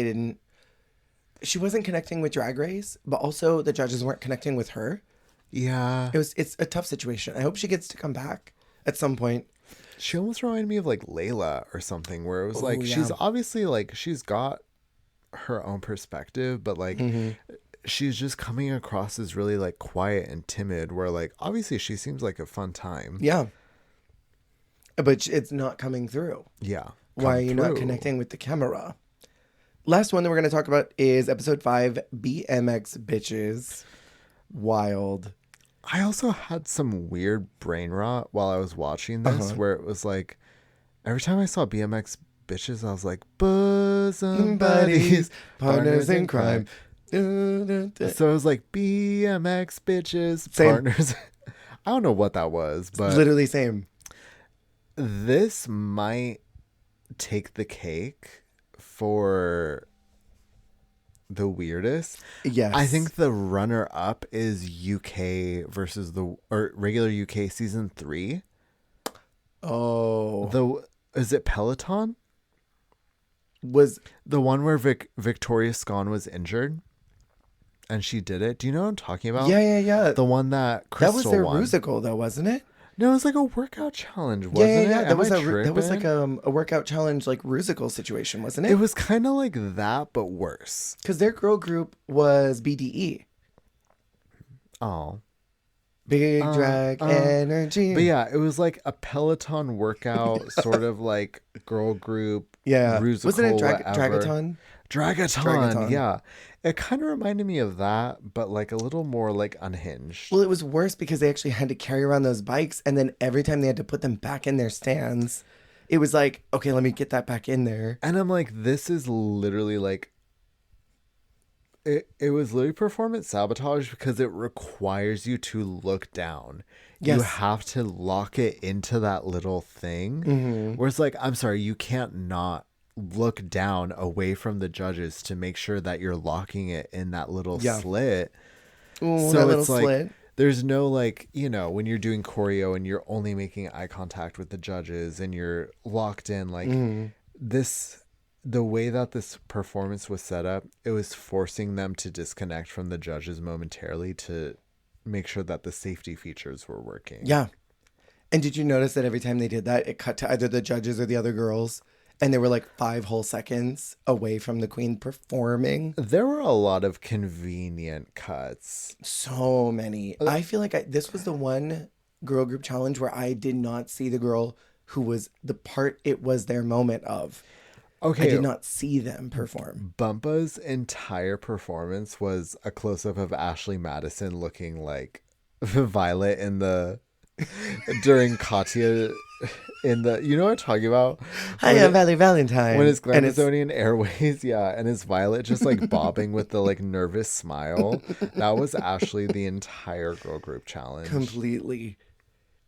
she wasn't connecting with Drag Race, but also the judges weren't connecting with her. Yeah. It's a tough situation. I hope she gets to come back at some point. She almost reminded me of like Layla or something where it was like, she's obviously like, she's got her own perspective, but like she's just coming across as really like quiet and timid where like, obviously she seems like a fun time. Yeah. But it's not coming through. Yeah. Why are you not connecting with the camera? Last one that we're going to talk about is episode 5, BMX Bitches. Wild. I also had some weird brain rot while I was watching this where it was like, every time I saw BMX Bitches, I was like, bosom buddies, partners in crime. So it was like, BMX Bitches, Same. partners. I don't know what that was, but Literally same. this might take the cake for the weirdest. Yes. I think the runner up is UK versus regular UK season 3. Oh. Is it Peloton? Was The one where Victoria Scone was injured and she did it. Do you know what I'm talking about? Yeah. The one that Crystal that was their won. musical though, wasn't it? No, it was like a workout challenge, wasn't it? That was Am I that was like tripping? a workout challenge, like musical situation, wasn't It it? was kind of like that, but worse. Because their girl group was BDE, Oh. Big Drag Energy. But yeah, it was like a Peloton workout, sort of like girl group. yeah, musical, wasn't it whatever. Dragaton? Dragaton, yeah. It kind of reminded me of that, but like a little more like unhinged. Well, it was worse because they actually had to carry around those bikes, and then every time they had to put them back in their stands, it was like, okay, let me get that back in there. And I'm like, this is literally like it was literally performance sabotage because it requires you to look down. You Yes. have to lock it into that little thing. Where it's like, I'm sorry, you can't not look down away from the judges to make sure that you're locking it in that little Yeah. slit. Ooh, So that little it's like slit. there's no like, when you're doing choreo and you're only making eye contact with the judges and you're locked in, like this, the way that this performance was set up, it was forcing them to disconnect from the judges momentarily to make sure that the safety features were working. Yeah. And did you notice that every time they did that, it cut to either the judges or the other girls? And they were like 5 whole seconds away from the queen performing. There were a lot of convenient cuts. So many. I feel like this was the one girl group challenge where I did not see the girl who was the part it was their moment of. Okay. I did not see them perform. Bumpa's entire performance was a close-up of Ashley Madison looking like Violet during Katya in the, you know what I'm talking about? Hiya, Valley Valentine. When it's Glamazonian Airways, yeah, and it's Violet just like bobbing with the like nervous smile. That was Ashley the entire girl group challenge. Completely.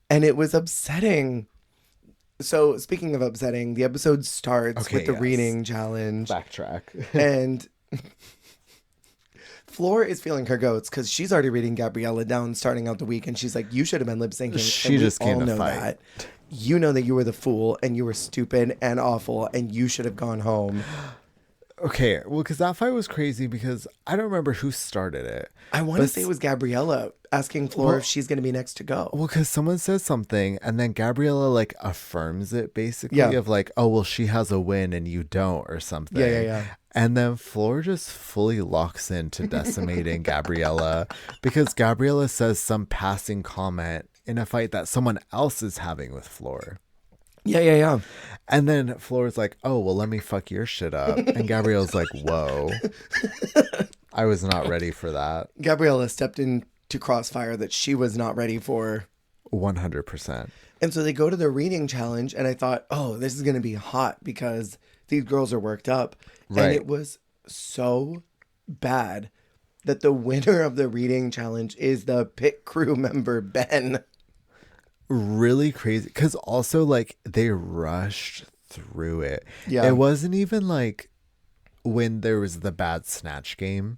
And it was upsetting. So speaking of upsetting, the episode starts with the reading challenge. Backtrack. And Floor is feeling her goats because she's already reading Gabriella down starting out the week. And she's like, you should have been lip syncing. She and just we all came to know fight. that. You know that you were the fool and you were stupid and awful and you should have gone home. Okay, well, because that fight was crazy because I don't remember who started it. I want to say it was Gabriella asking Floor if she's going to be next to go. Well, because someone says something and then Gabriella like affirms it basically of like, oh, well, she has a win and you don't or something. Yeah. And then Floor just fully locks into decimating Gabriella because Gabriella says some passing comment in a fight that someone else is having with Floor. Yeah. And then Floor's like, oh, well, let me fuck your shit up. And Gabriella's like, whoa. I was not ready for that. Gabriella stepped into crossfire that she was not ready for. 100%. And so they go to the reading challenge, and I thought, oh, this is going to be hot because these girls are worked up. Right. And it was so bad that the winner of the reading challenge is the pit crew member, Ben. Really crazy because also like they rushed through it. Yeah. It wasn't even like when there was the bad Snatch Game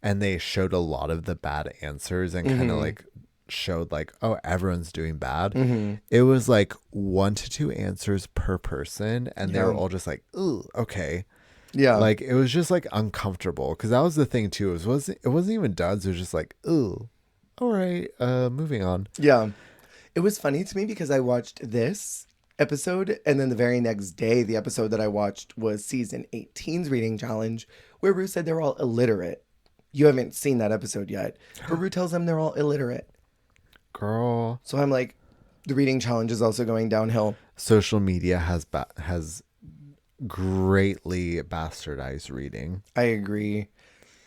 and they showed a lot of the bad answers and kind of like showed like, oh, everyone's doing bad. It was like 1 to 2 answers per person and they were all just like, ooh, okay. Yeah. Like it was just like uncomfortable because that was the thing too. It wasn't even duds. It was just like, ooh, all right, moving on. Yeah. It was funny to me because I watched this episode and then the very next day, the episode that I watched was season 18's reading challenge where Rue said they're all illiterate. You haven't seen that episode yet. But Rue tells them they're all illiterate. Girl. So I'm like, the reading challenge is also going downhill. Social media has greatly bastardized reading. I agree.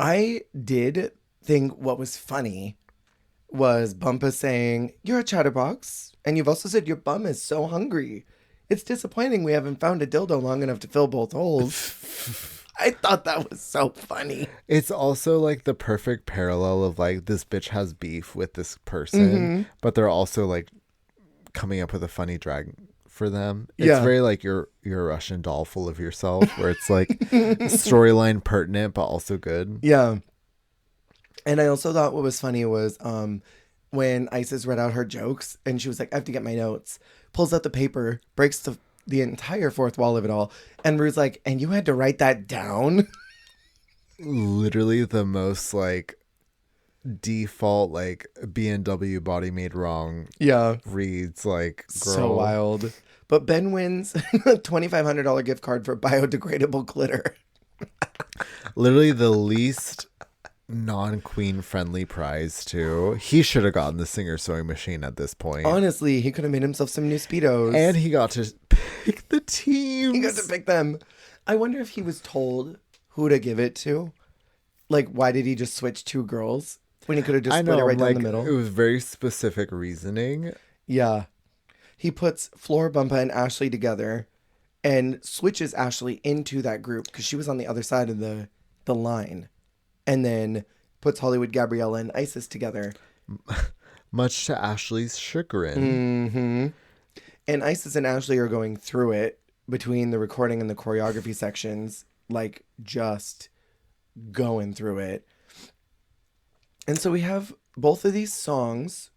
I did think what was funny was Bumpa saying, you're a chatterbox, and you've also said your bum is so hungry. It's disappointing we haven't found a dildo long enough to fill both holes. I thought that was so funny. It's also like the perfect parallel of like this bitch has beef with this person, but they're also like coming up with a funny drag for them. It's very like you're a Russian doll full of yourself where it's like storyline pertinent but also good. Yeah. And I also thought what was funny was when Isis read out her jokes and she was like, I have to get my notes, pulls out the paper, breaks the entire fourth wall of it all. And Rue's like, and you had to write that down? Literally the most like default like B&W body made wrong reads like girl. So wild. But Ben wins a $2,500 gift card for biodegradable glitter. Literally the least non-queen friendly prize too. He should have gotten the singer sewing machine at this point. Honestly, he could have made himself some new Speedos. And he got to pick the teams. He got to pick them. I wonder if he was told who to give it to. Like, why did he just switch 2 girls when he could have just split it right down the middle? It was very specific reasoning. Yeah. He puts Floor, Bumpa, and Ashley together and switches Ashley into that group because she was on the other side of the line. and then puts Hollywood Gabriella and Isis together. Much to Ashley's chagrin. Mm-hmm. And Isis and Ashley are going through it between the recording and the choreography sections, like just going through it. And so we have both of these songs.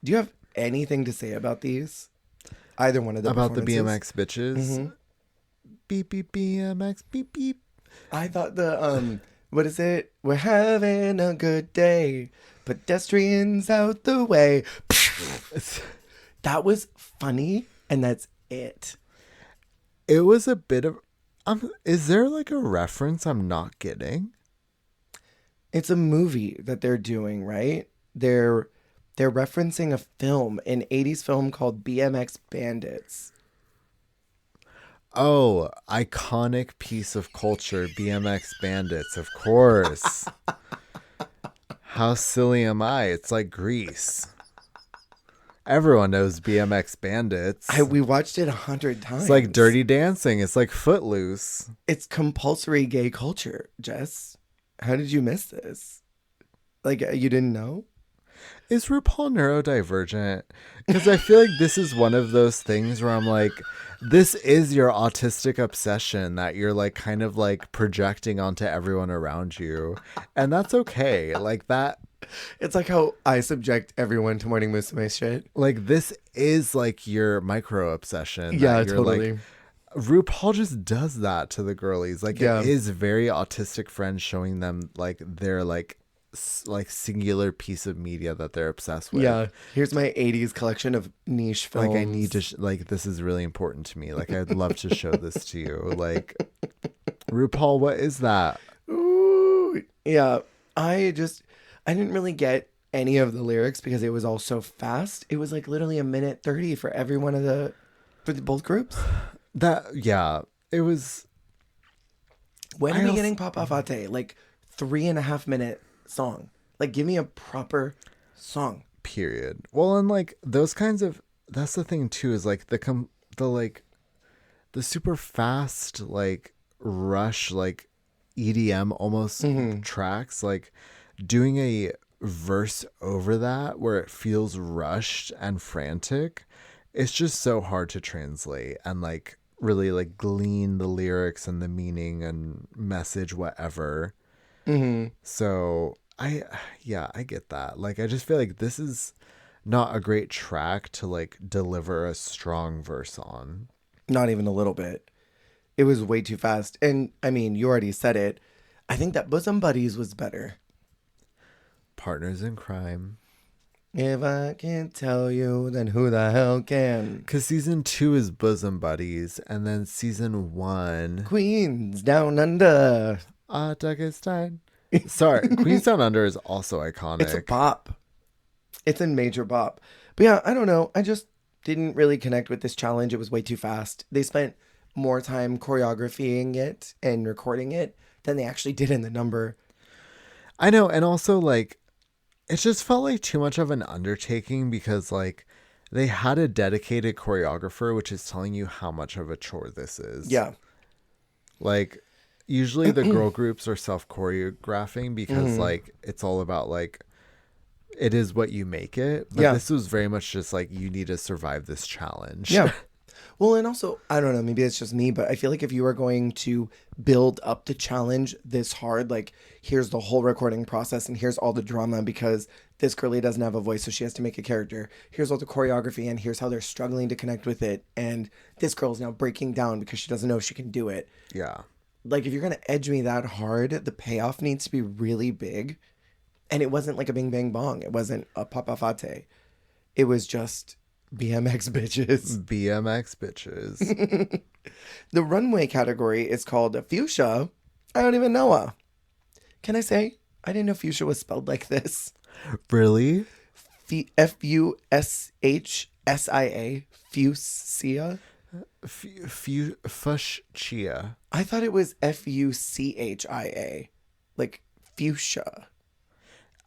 Do you have anything to say about these? Either one of the About the performances? BMX bitches. Mm-hmm. Beep, beep, BMX, beep, beep. I thought what is it? We're having a good day. Pedestrians out the way. That was funny, and that's it. It was a bit of... is there like a reference I'm not getting? It's a movie that they're doing, right? They're referencing a film, an 80s film called BMX Bandits. Oh, iconic piece of culture, BMX Bandits, of course. How silly am I? It's like Grease. Everyone knows BMX Bandits. We watched it 100 times. It's like Dirty Dancing. It's like Footloose. It's compulsory gay culture, Jess. How did you miss this? Like, you didn't know? Is RuPaul neurodivergent? Because I feel like this is one of those things where I'm like, this is your autistic obsession that you're like kind of like projecting onto everyone around you. And that's okay. Like that. It's like how I subject everyone to Morning Musume shit. Like this is like your micro obsession. Yeah, that you're totally. Like, RuPaul just does that to the girlies. Like Yeah. it is very autistic friends showing them like their like singular piece of media that they're obsessed with. Yeah, here's my 80s collection of niche films. Like I need to like this is really important to me. Like I'd love to show this to you. Like RuPaul, what is that? Ooh, yeah. I didn't really get any of the lyrics because it was all so fast. It was like literally a minute 30 for every one of both groups. It was. When are we getting Papa Fate? Like 3.5 minute song. Like give me a proper song. Period. Well, and like those kinds of, that's the thing too, is like the super fast like rush like EDM almost tracks, like doing a verse over that where it feels rushed and frantic. It's just so hard to translate and like really like glean the lyrics and the meaning and message, whatever. So I get that. Like I just feel like this is not a great track to like deliver a strong verse on. Not even a little bit. It was way too fast. And I mean, you already said it. I think that Bosom Buddies was better. Partners in crime. If I can't tell you, then who the hell can? Because season 2 is Bosom Buddies, and then season 1... Queens Down Under. Dagestan. Sorry, Queens Down Under is also iconic. It's a bop. It's a major bop. But yeah, I don't know. I just didn't really connect with this challenge. It was way too fast. They spent more time choreographing it and recording it than they actually did in the number. I know, and also like it just felt like too much of an undertaking because like they had a dedicated choreographer, which is telling you how much of a chore this is. Yeah. Like usually the girl groups are self-choreographing because like it's all about like it is what you make it. But this was very much just like you need to survive this challenge. Yeah. Well, and also, I don't know, maybe it's just me, but I feel like if you are going to build up the challenge this hard, like here's the whole recording process and here's all the drama because this girlie doesn't have a voice, so she has to make a character. Here's all the choreography and here's how they're struggling to connect with it. And this girl's now breaking down because she doesn't know if she can do it. Yeah. Like if you're going to edge me that hard, the payoff needs to be really big. And it wasn't like a bing bang bong. It wasn't a papa fate. It was just BMX Bitches. BMX Bitches. The runway category is called fuchsia. I don't even know her. Can I say? I didn't know fuchsia was spelled like this. Really? Fushsia. Fuchsia. Fushia. I thought it was fuchia. Like fuchsia.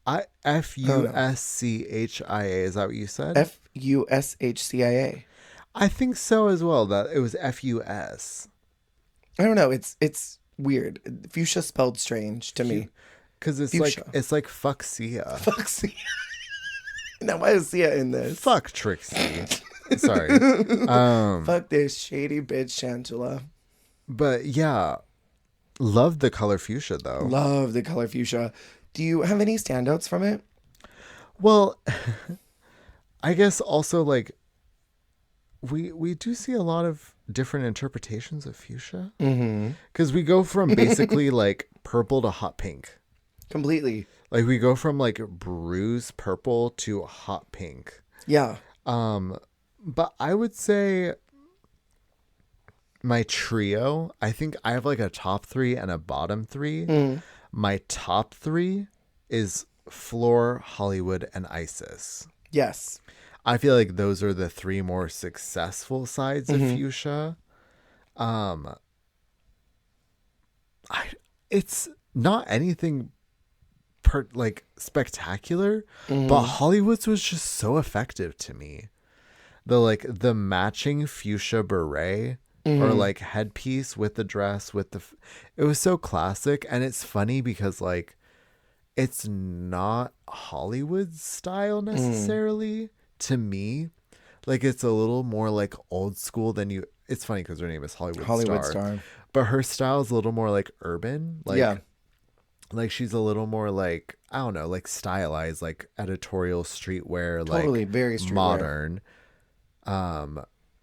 Fuschia. Is that what you said? Fushcia. I think so as well. That it was FUS. I don't know. It's weird. Fuchsia spelled strange to me. Because Fuchsia. it's like fuck Sia. Fuck Sia. Now, why is Sia in this? Fuck Trixie. Sorry. Fuck this shady bitch Shantula. But yeah, love the color fuchsia though. Love the color fuchsia. Do you have any standouts from it? Well, I guess also like we do see a lot of different interpretations of fuchsia. Because we go from basically like purple to hot pink. Completely. Like we go from like bruise purple to hot pink. Yeah. But I would say my trio, I think I have like a top 3 and a bottom 3. My top 3 is Floor, Hollywood, and Isis. Yes. I feel like those are the 3 more successful sides of fuchsia. It's not anything like spectacular, but Hollywood's was just so effective to me. The matching fuchsia beret or like headpiece with the dress with it was so classic. And it's funny because like it's not Hollywood style necessarily to me. Like it's a little more like old school than you. It's funny because her name is Hollywood Star, but her style is a little more like urban. Like, yeah. Like she's a little more like, I don't know, like stylized, like editorial streetwear, Totally, like very streetwear. modern.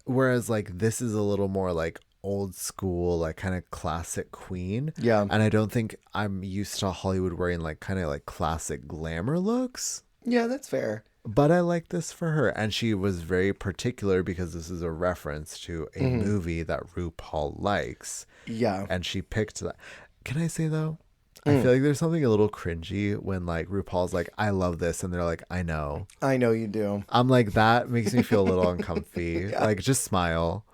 Whereas like this is a little more like old school, like kind of classic queen. Yeah. And I don't think I'm used to Hollywood wearing like kind of like classic glamour looks. Yeah, that's fair. But I like this for her. And she was very particular because this is a reference to a movie that RuPaul likes. Yeah. And she picked that. Can I say though? I feel like there's something a little cringy when like RuPaul's like, I love this. And they're like, I know. I know you do. I'm like, that makes me feel a little uncomfy. Yeah. Like, just smile.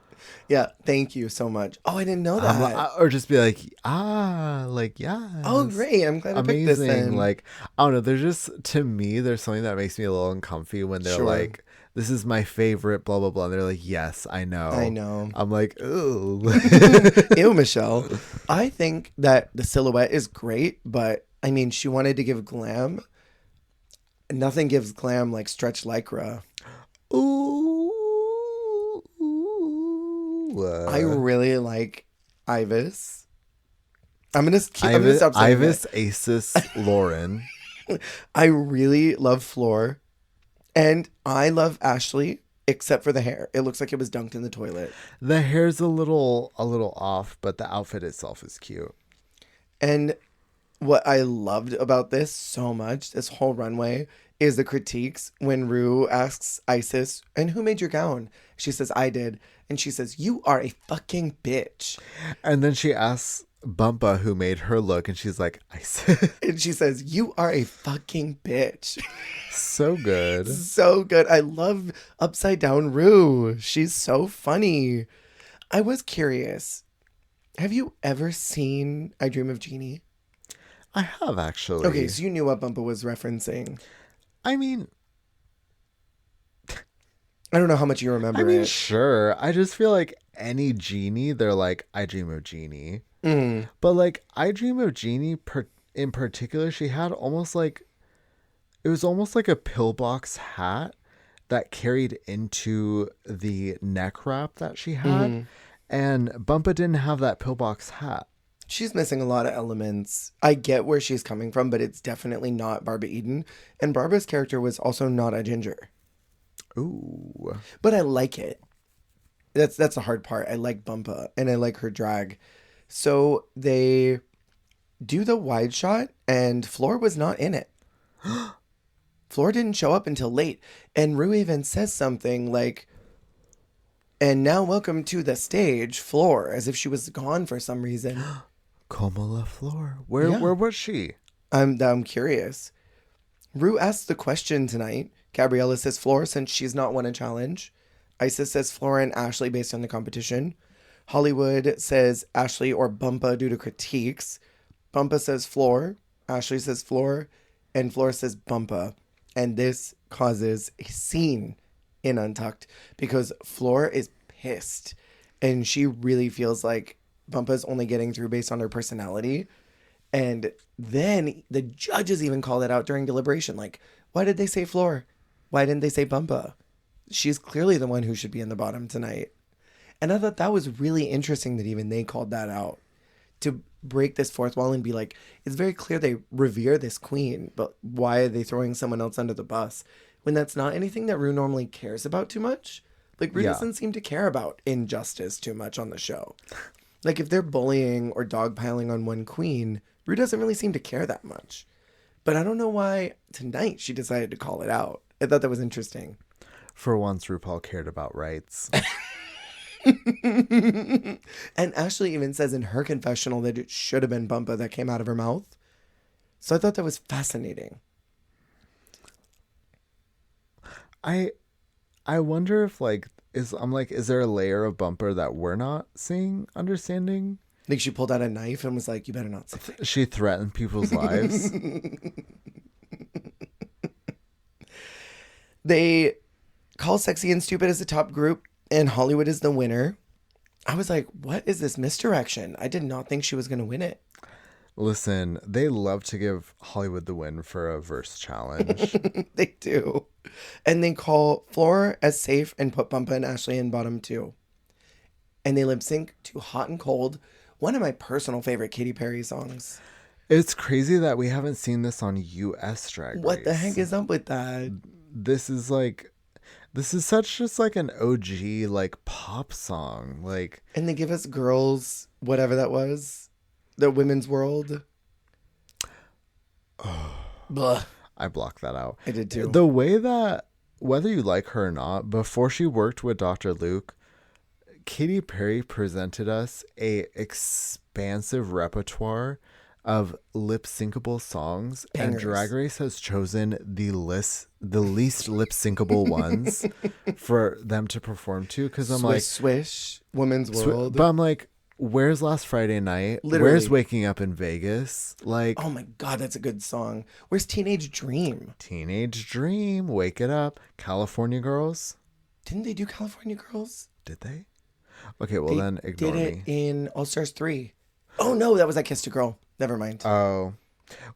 Yeah. Thank you so much. Oh, I didn't know that. Or just be like, like, yeah. Oh, great. I'm glad I picked this then. Like, I don't know. There's just, to me, there's something that makes me a little uncomfy when they're like, this is my favorite, blah, blah, blah. And they're like, yes, I know. I know. I'm like, ooh. Ew, Michelle. I think that the silhouette is great, but I mean, she wanted to give glam. Nothing gives glam like stretch lycra. Ooh. I really like Ivis. I'm gonna stop saying Ivis, Acis, Lauren. I really love Floor. And I love Ashley, except for the hair. It looks like it was dunked in the toilet. The hair's a little off, but the outfit itself is cute. And what I loved about this so much, this whole runway, is the critiques when Rue asks Isis, and who made your gown? She says, I did. And she says, you are a fucking bitch. And then she asks Bumpa who made her look, and she's like, Isis. And she says, you are a fucking bitch. So good. So good. I love Upside Down Rue. She's so funny. I was curious. Have you ever seen I Dream of Jeannie? I have, actually. Okay, so you knew what Bumpa was referencing. I mean, I don't know how much you remember it. Sure. I just feel like any genie, they're like, I Dream of Jeannie. But like, I Dream of Jeannie in particular, she had almost like, it was almost like a pillbox hat that carried into the neck wrap that she had. And Bumpa didn't have that pillbox hat. She's missing a lot of elements. I get where she's coming from, but it's definitely not Barbara Eden. And Barbara's character was also not a ginger. Ooh. But I like it. That's the hard part. I like Bumpa and I like her drag. So they do the wide shot and Floor was not in it. Floor didn't show up until late. And Rue even says something like, and now welcome to the stage, Floor, as if she was gone for some reason. Como la Flor. Where was she? I'm curious. Rue asks the question tonight. Gabriella says Floor since she's not won a challenge. Isis says Floor and Ashley based on the competition. Hollywood says Ashley or Bumpa due to critiques. Bumpa says Floor. Ashley says Floor. And Floor says Bumpa. And this causes a scene in Untucked because Floor is pissed. And she really feels like Bumpa's only getting through based on her personality. And then the judges even called it out during deliberation. Like, why did they say Floor? Why didn't they say Bumpa? She's clearly the one who should be in the bottom tonight. And I thought that was really interesting that even they called that out, to break this fourth wall and be like, it's very clear they revere this queen, but why are they throwing someone else under the bus when that's not anything that Rue normally cares about too much? Like, Rue doesn't seem to care about injustice too much on the show. Like, if they're bullying or dogpiling on one queen, Rue doesn't really seem to care that much. But I don't know why tonight she decided to call it out. I thought that was interesting. For once, RuPaul cared about rights. And Ashley even says in her confessional that it should have been Bumpa that came out of her mouth. So I thought that was fascinating. I wonder if is there a layer of Bumper that we're not seeing, understanding? I think she pulled out a knife and was like, you better not say that. She threatened people's lives. They call Sexy and Stupid as the top group, and Hollywood is the winner. I was like, what is this misdirection? I did not think she was going to win it. Listen, they love to give Hollywood the win for a verse challenge. They do. And they call Floor as safe and put Bumpa and Ashley in bottom 2. And they lip sync to Hot and Cold, one of my personal favorite Katy Perry songs. It's crazy that we haven't seen this on US Drag Race. What the heck is up with that? This is such just like an OG like pop song. Like, and they give us Girls, whatever that was, the Women's World. Blah. I blocked that out. I did too. The way that, whether you like her or not, before she worked with Dr. Luke, Katy Perry presented us a expansive repertoire of lip syncable songs, Bangers. And Drag Race has chosen the least lip syncable ones for them to perform to. Because I'm like, Swish, Women's World. But I'm like, where's Last Friday Night? Literally. Where's Waking Up in Vegas? Like, oh my God, that's a good song. Where's Teenage Dream? Teenage Dream, Wake It Up, California Girls. Didn't they do California Girls? Did they? Okay, well then ignore me. Did it in All Stars 3. Oh no, that was I Kissed a Girl. Never mind. Oh,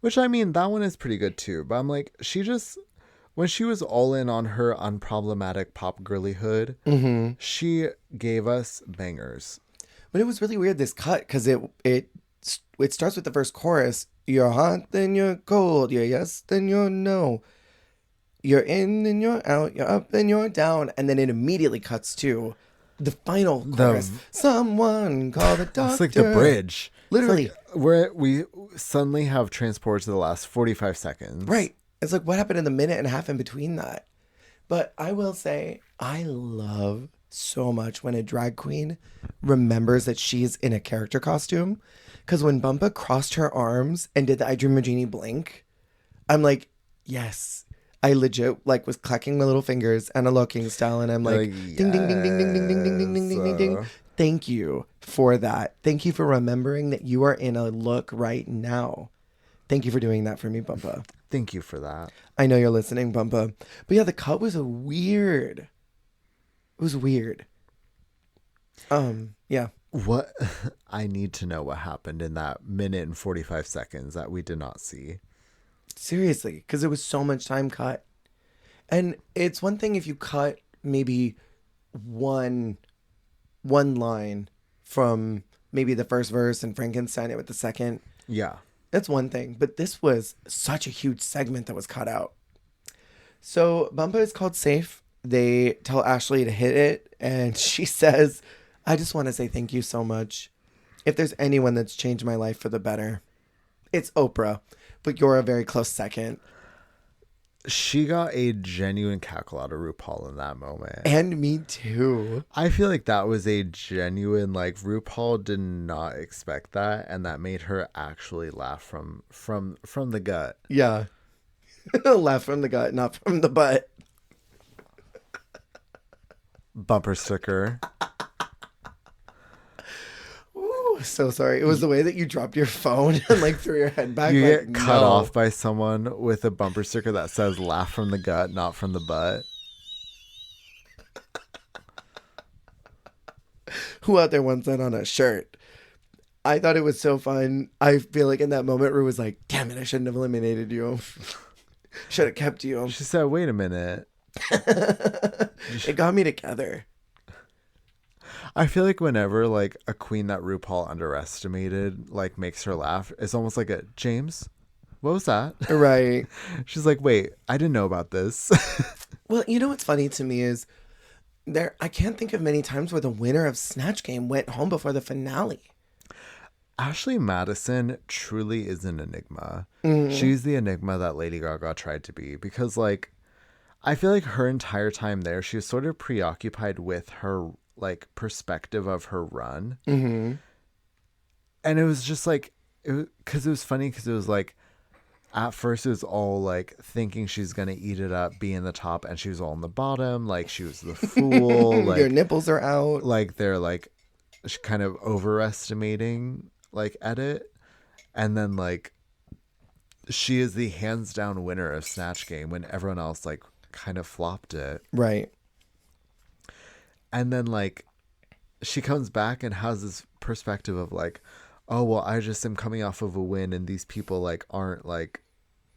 which I mean, that one is pretty good too. But I'm like, when she was all in on her unproblematic pop girlyhood, she gave us bangers. But it was really weird, this cut, because it starts with the first chorus. You're hot, then you're cold. You're yes, then you're no. You're in, then you're out. You're up, then you're down. And then it immediately cuts to the final chorus. Someone call the doctor. It's like the bridge. Literally. It's like where we suddenly have transported to the last 45 seconds. Right. It's like, what happened in the minute and a half in between that? But I will say, I love so much when a drag queen remembers that she's in a character costume. Because when Bumpa crossed her arms and did the I Dream of Jeannie blink, I'm like, yes. I legit was clacking my little fingers and a locking style, and I'm like, ding, ding, ding, ding, ding, ding, ding, ding, ding, ding, ding, ding, ding. Thank you for that. Thank you for remembering that you are in a look right now. Thank you for doing that for me, Bumpa. Thank you for that. I know you're listening, Bumpa. But yeah, the cut was weird. It was weird. Yeah. What I need to know what happened in that minute and 45 seconds that we did not see. Seriously, because there was so much time cut. And it's one thing if you cut maybe one line from maybe the first verse and Frankenstein it with the second. Yeah. That's one thing. But this was such a huge segment that was cut out. So Bumpa is called safe. They tell Ashley to hit it. And she says, I just want to say thank you so much. If there's anyone that's changed my life for the better, it's Oprah. But you're a very close second. She got a genuine cackle out of RuPaul in that moment. And me too. I feel like that was a genuine, RuPaul did not expect that. And that made her actually laugh from the gut. Yeah. Laugh from the gut, not from the butt. Bumper sticker. So sorry. It was the way that you dropped your phone and threw your head back. You get cut off by someone with a bumper sticker that says laugh from the gut, not from the butt. Who out there wants that on a shirt? I thought it was so fun. I feel like in that moment, Rue was like, damn it, I shouldn't have eliminated you. Should have kept you. She said, wait a minute. It got me together. I feel like whenever like a queen that RuPaul underestimated like makes her laugh, it's almost like a James, what was that? Right. She's like, wait, I didn't know about this. Well, you know what's funny to me is I can't think of many times where the winner of Snatch Game went home before the finale. Ashley Madison truly is an enigma. Mm-hmm. She's the enigma that Lady Gaga tried to be, because like I feel like her entire time there, she was sort of preoccupied with her like perspective of her run. Mm-hmm. And it was just like, because it was funny, because it was like, at first it was all like thinking she's gonna eat it up, be in the top, and she was all in the bottom, like she was the fool. Like your nipples are out. like they're like kind of overestimating like Edit, and then like she is the hands down winner of Snatch Game when everyone else like kind of flopped it. Right. And then like she comes back and has this perspective of like, oh well, I just am coming off of a win, and these people like aren't like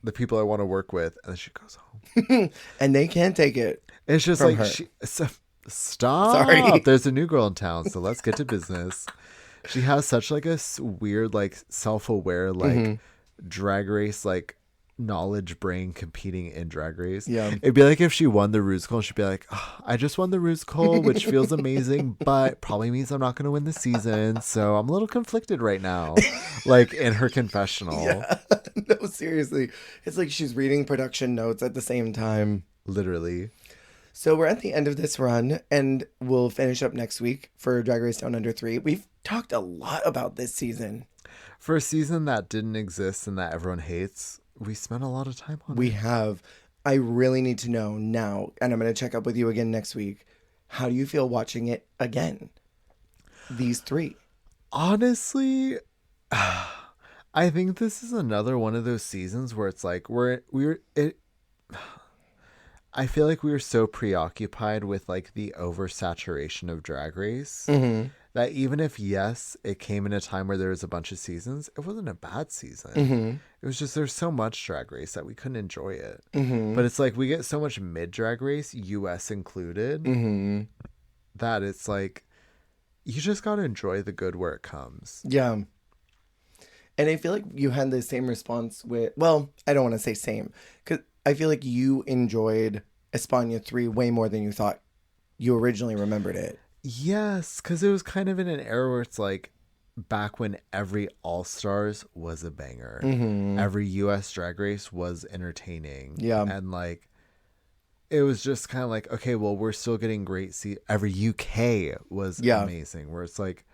the people I want to work with, and then she goes home. And they can't take it. It's just from like her. Stop. Sorry. There's a new girl in town, so let's get to business. She has such like a weird like self-aware like drag race like knowledge brain competing in Drag Race. Yeah. It'd be like if she won the Ruse Call, she'd be like, oh, I just won the Ruse Call, which feels amazing, but probably means I'm not going to win the season, so I'm a little conflicted right now. Like in her confessional. Yeah. No, seriously. It's like she's reading production notes at the same time. Literally. So we're at the end of this run, and we'll finish up next week for Drag Race Down Under 3. We've talked a lot about this season. For a season that didn't exist and that everyone hates, we spent a lot of time on it. We have. I really need to know now, and I'm going to check up with you again next week. How do you feel watching it again? These three. Honestly, I think this is another one of those seasons where it's like I feel like we were so preoccupied with like the oversaturation of Drag Race that even if, yes, it came in a time where there was a bunch of seasons, it wasn't a bad season. It was just there's so much Drag Race that we couldn't enjoy it. But it's like we get so much mid Drag Race, US included, that it's like you just got to enjoy the good where it comes. Yeah. And I feel like you had the same response with, well, I don't want to say same, because I feel like you enjoyed España 3 way more than you thought you originally remembered it. Yes, because it was kind of in an era where it's like back when every All-Stars was a banger. Every US Drag Race was entertaining. Yeah. And like, it was just kind of like, okay, well, we're still getting great. Every UK was amazing. Where it's like,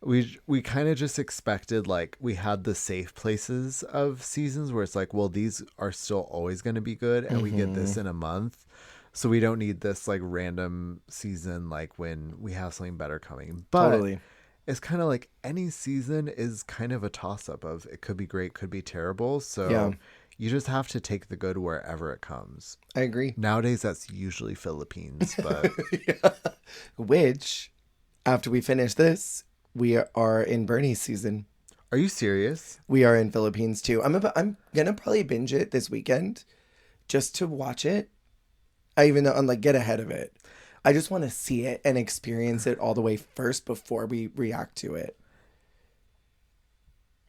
we kind of just expected, like, we had the safe places of seasons where it's like, well, these are still always going to be good, and we get this in a month, so we don't need this like random season like when we have something better coming. But Totally. it's kind of like any season is kind of a toss-up of it could be great, could be terrible, so you just have to take the good wherever it comes. I agree. Nowadays that's usually Philippines, but Which, after we finish this, we are in Bernie's season. Are you serious? We are in Philippines too. I'm gonna probably binge it this weekend, just to watch it. Even though I'm like get ahead of it. I just want to see it and experience it all the way first before we react to it.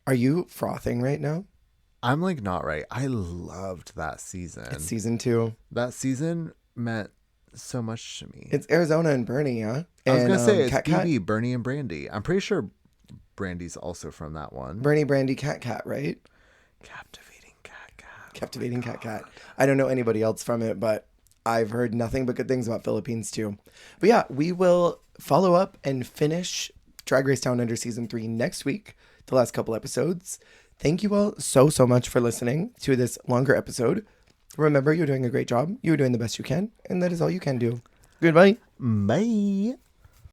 Are you frothing right now? I'm like not right. I loved that season. It's season 2. That season meant so much to me. It's Arizona and Bernie, yeah. I was gonna say it's Cat BB, Bernie and Brandy. I'm pretty sure Brandy's also from that one. Bernie, Brandy, Cat, right? Captivating Cat. Captivating Cat. I don't know anybody else from it, but I've heard nothing but good things about Philippines too. But yeah, we will follow up and finish Drag Race Down Under Season 3 next week, the last couple episodes. Thank you all so much for listening to this longer episode. Remember, you're doing a great job. You're doing the best you can, and that is all you can do. Goodbye. Bye.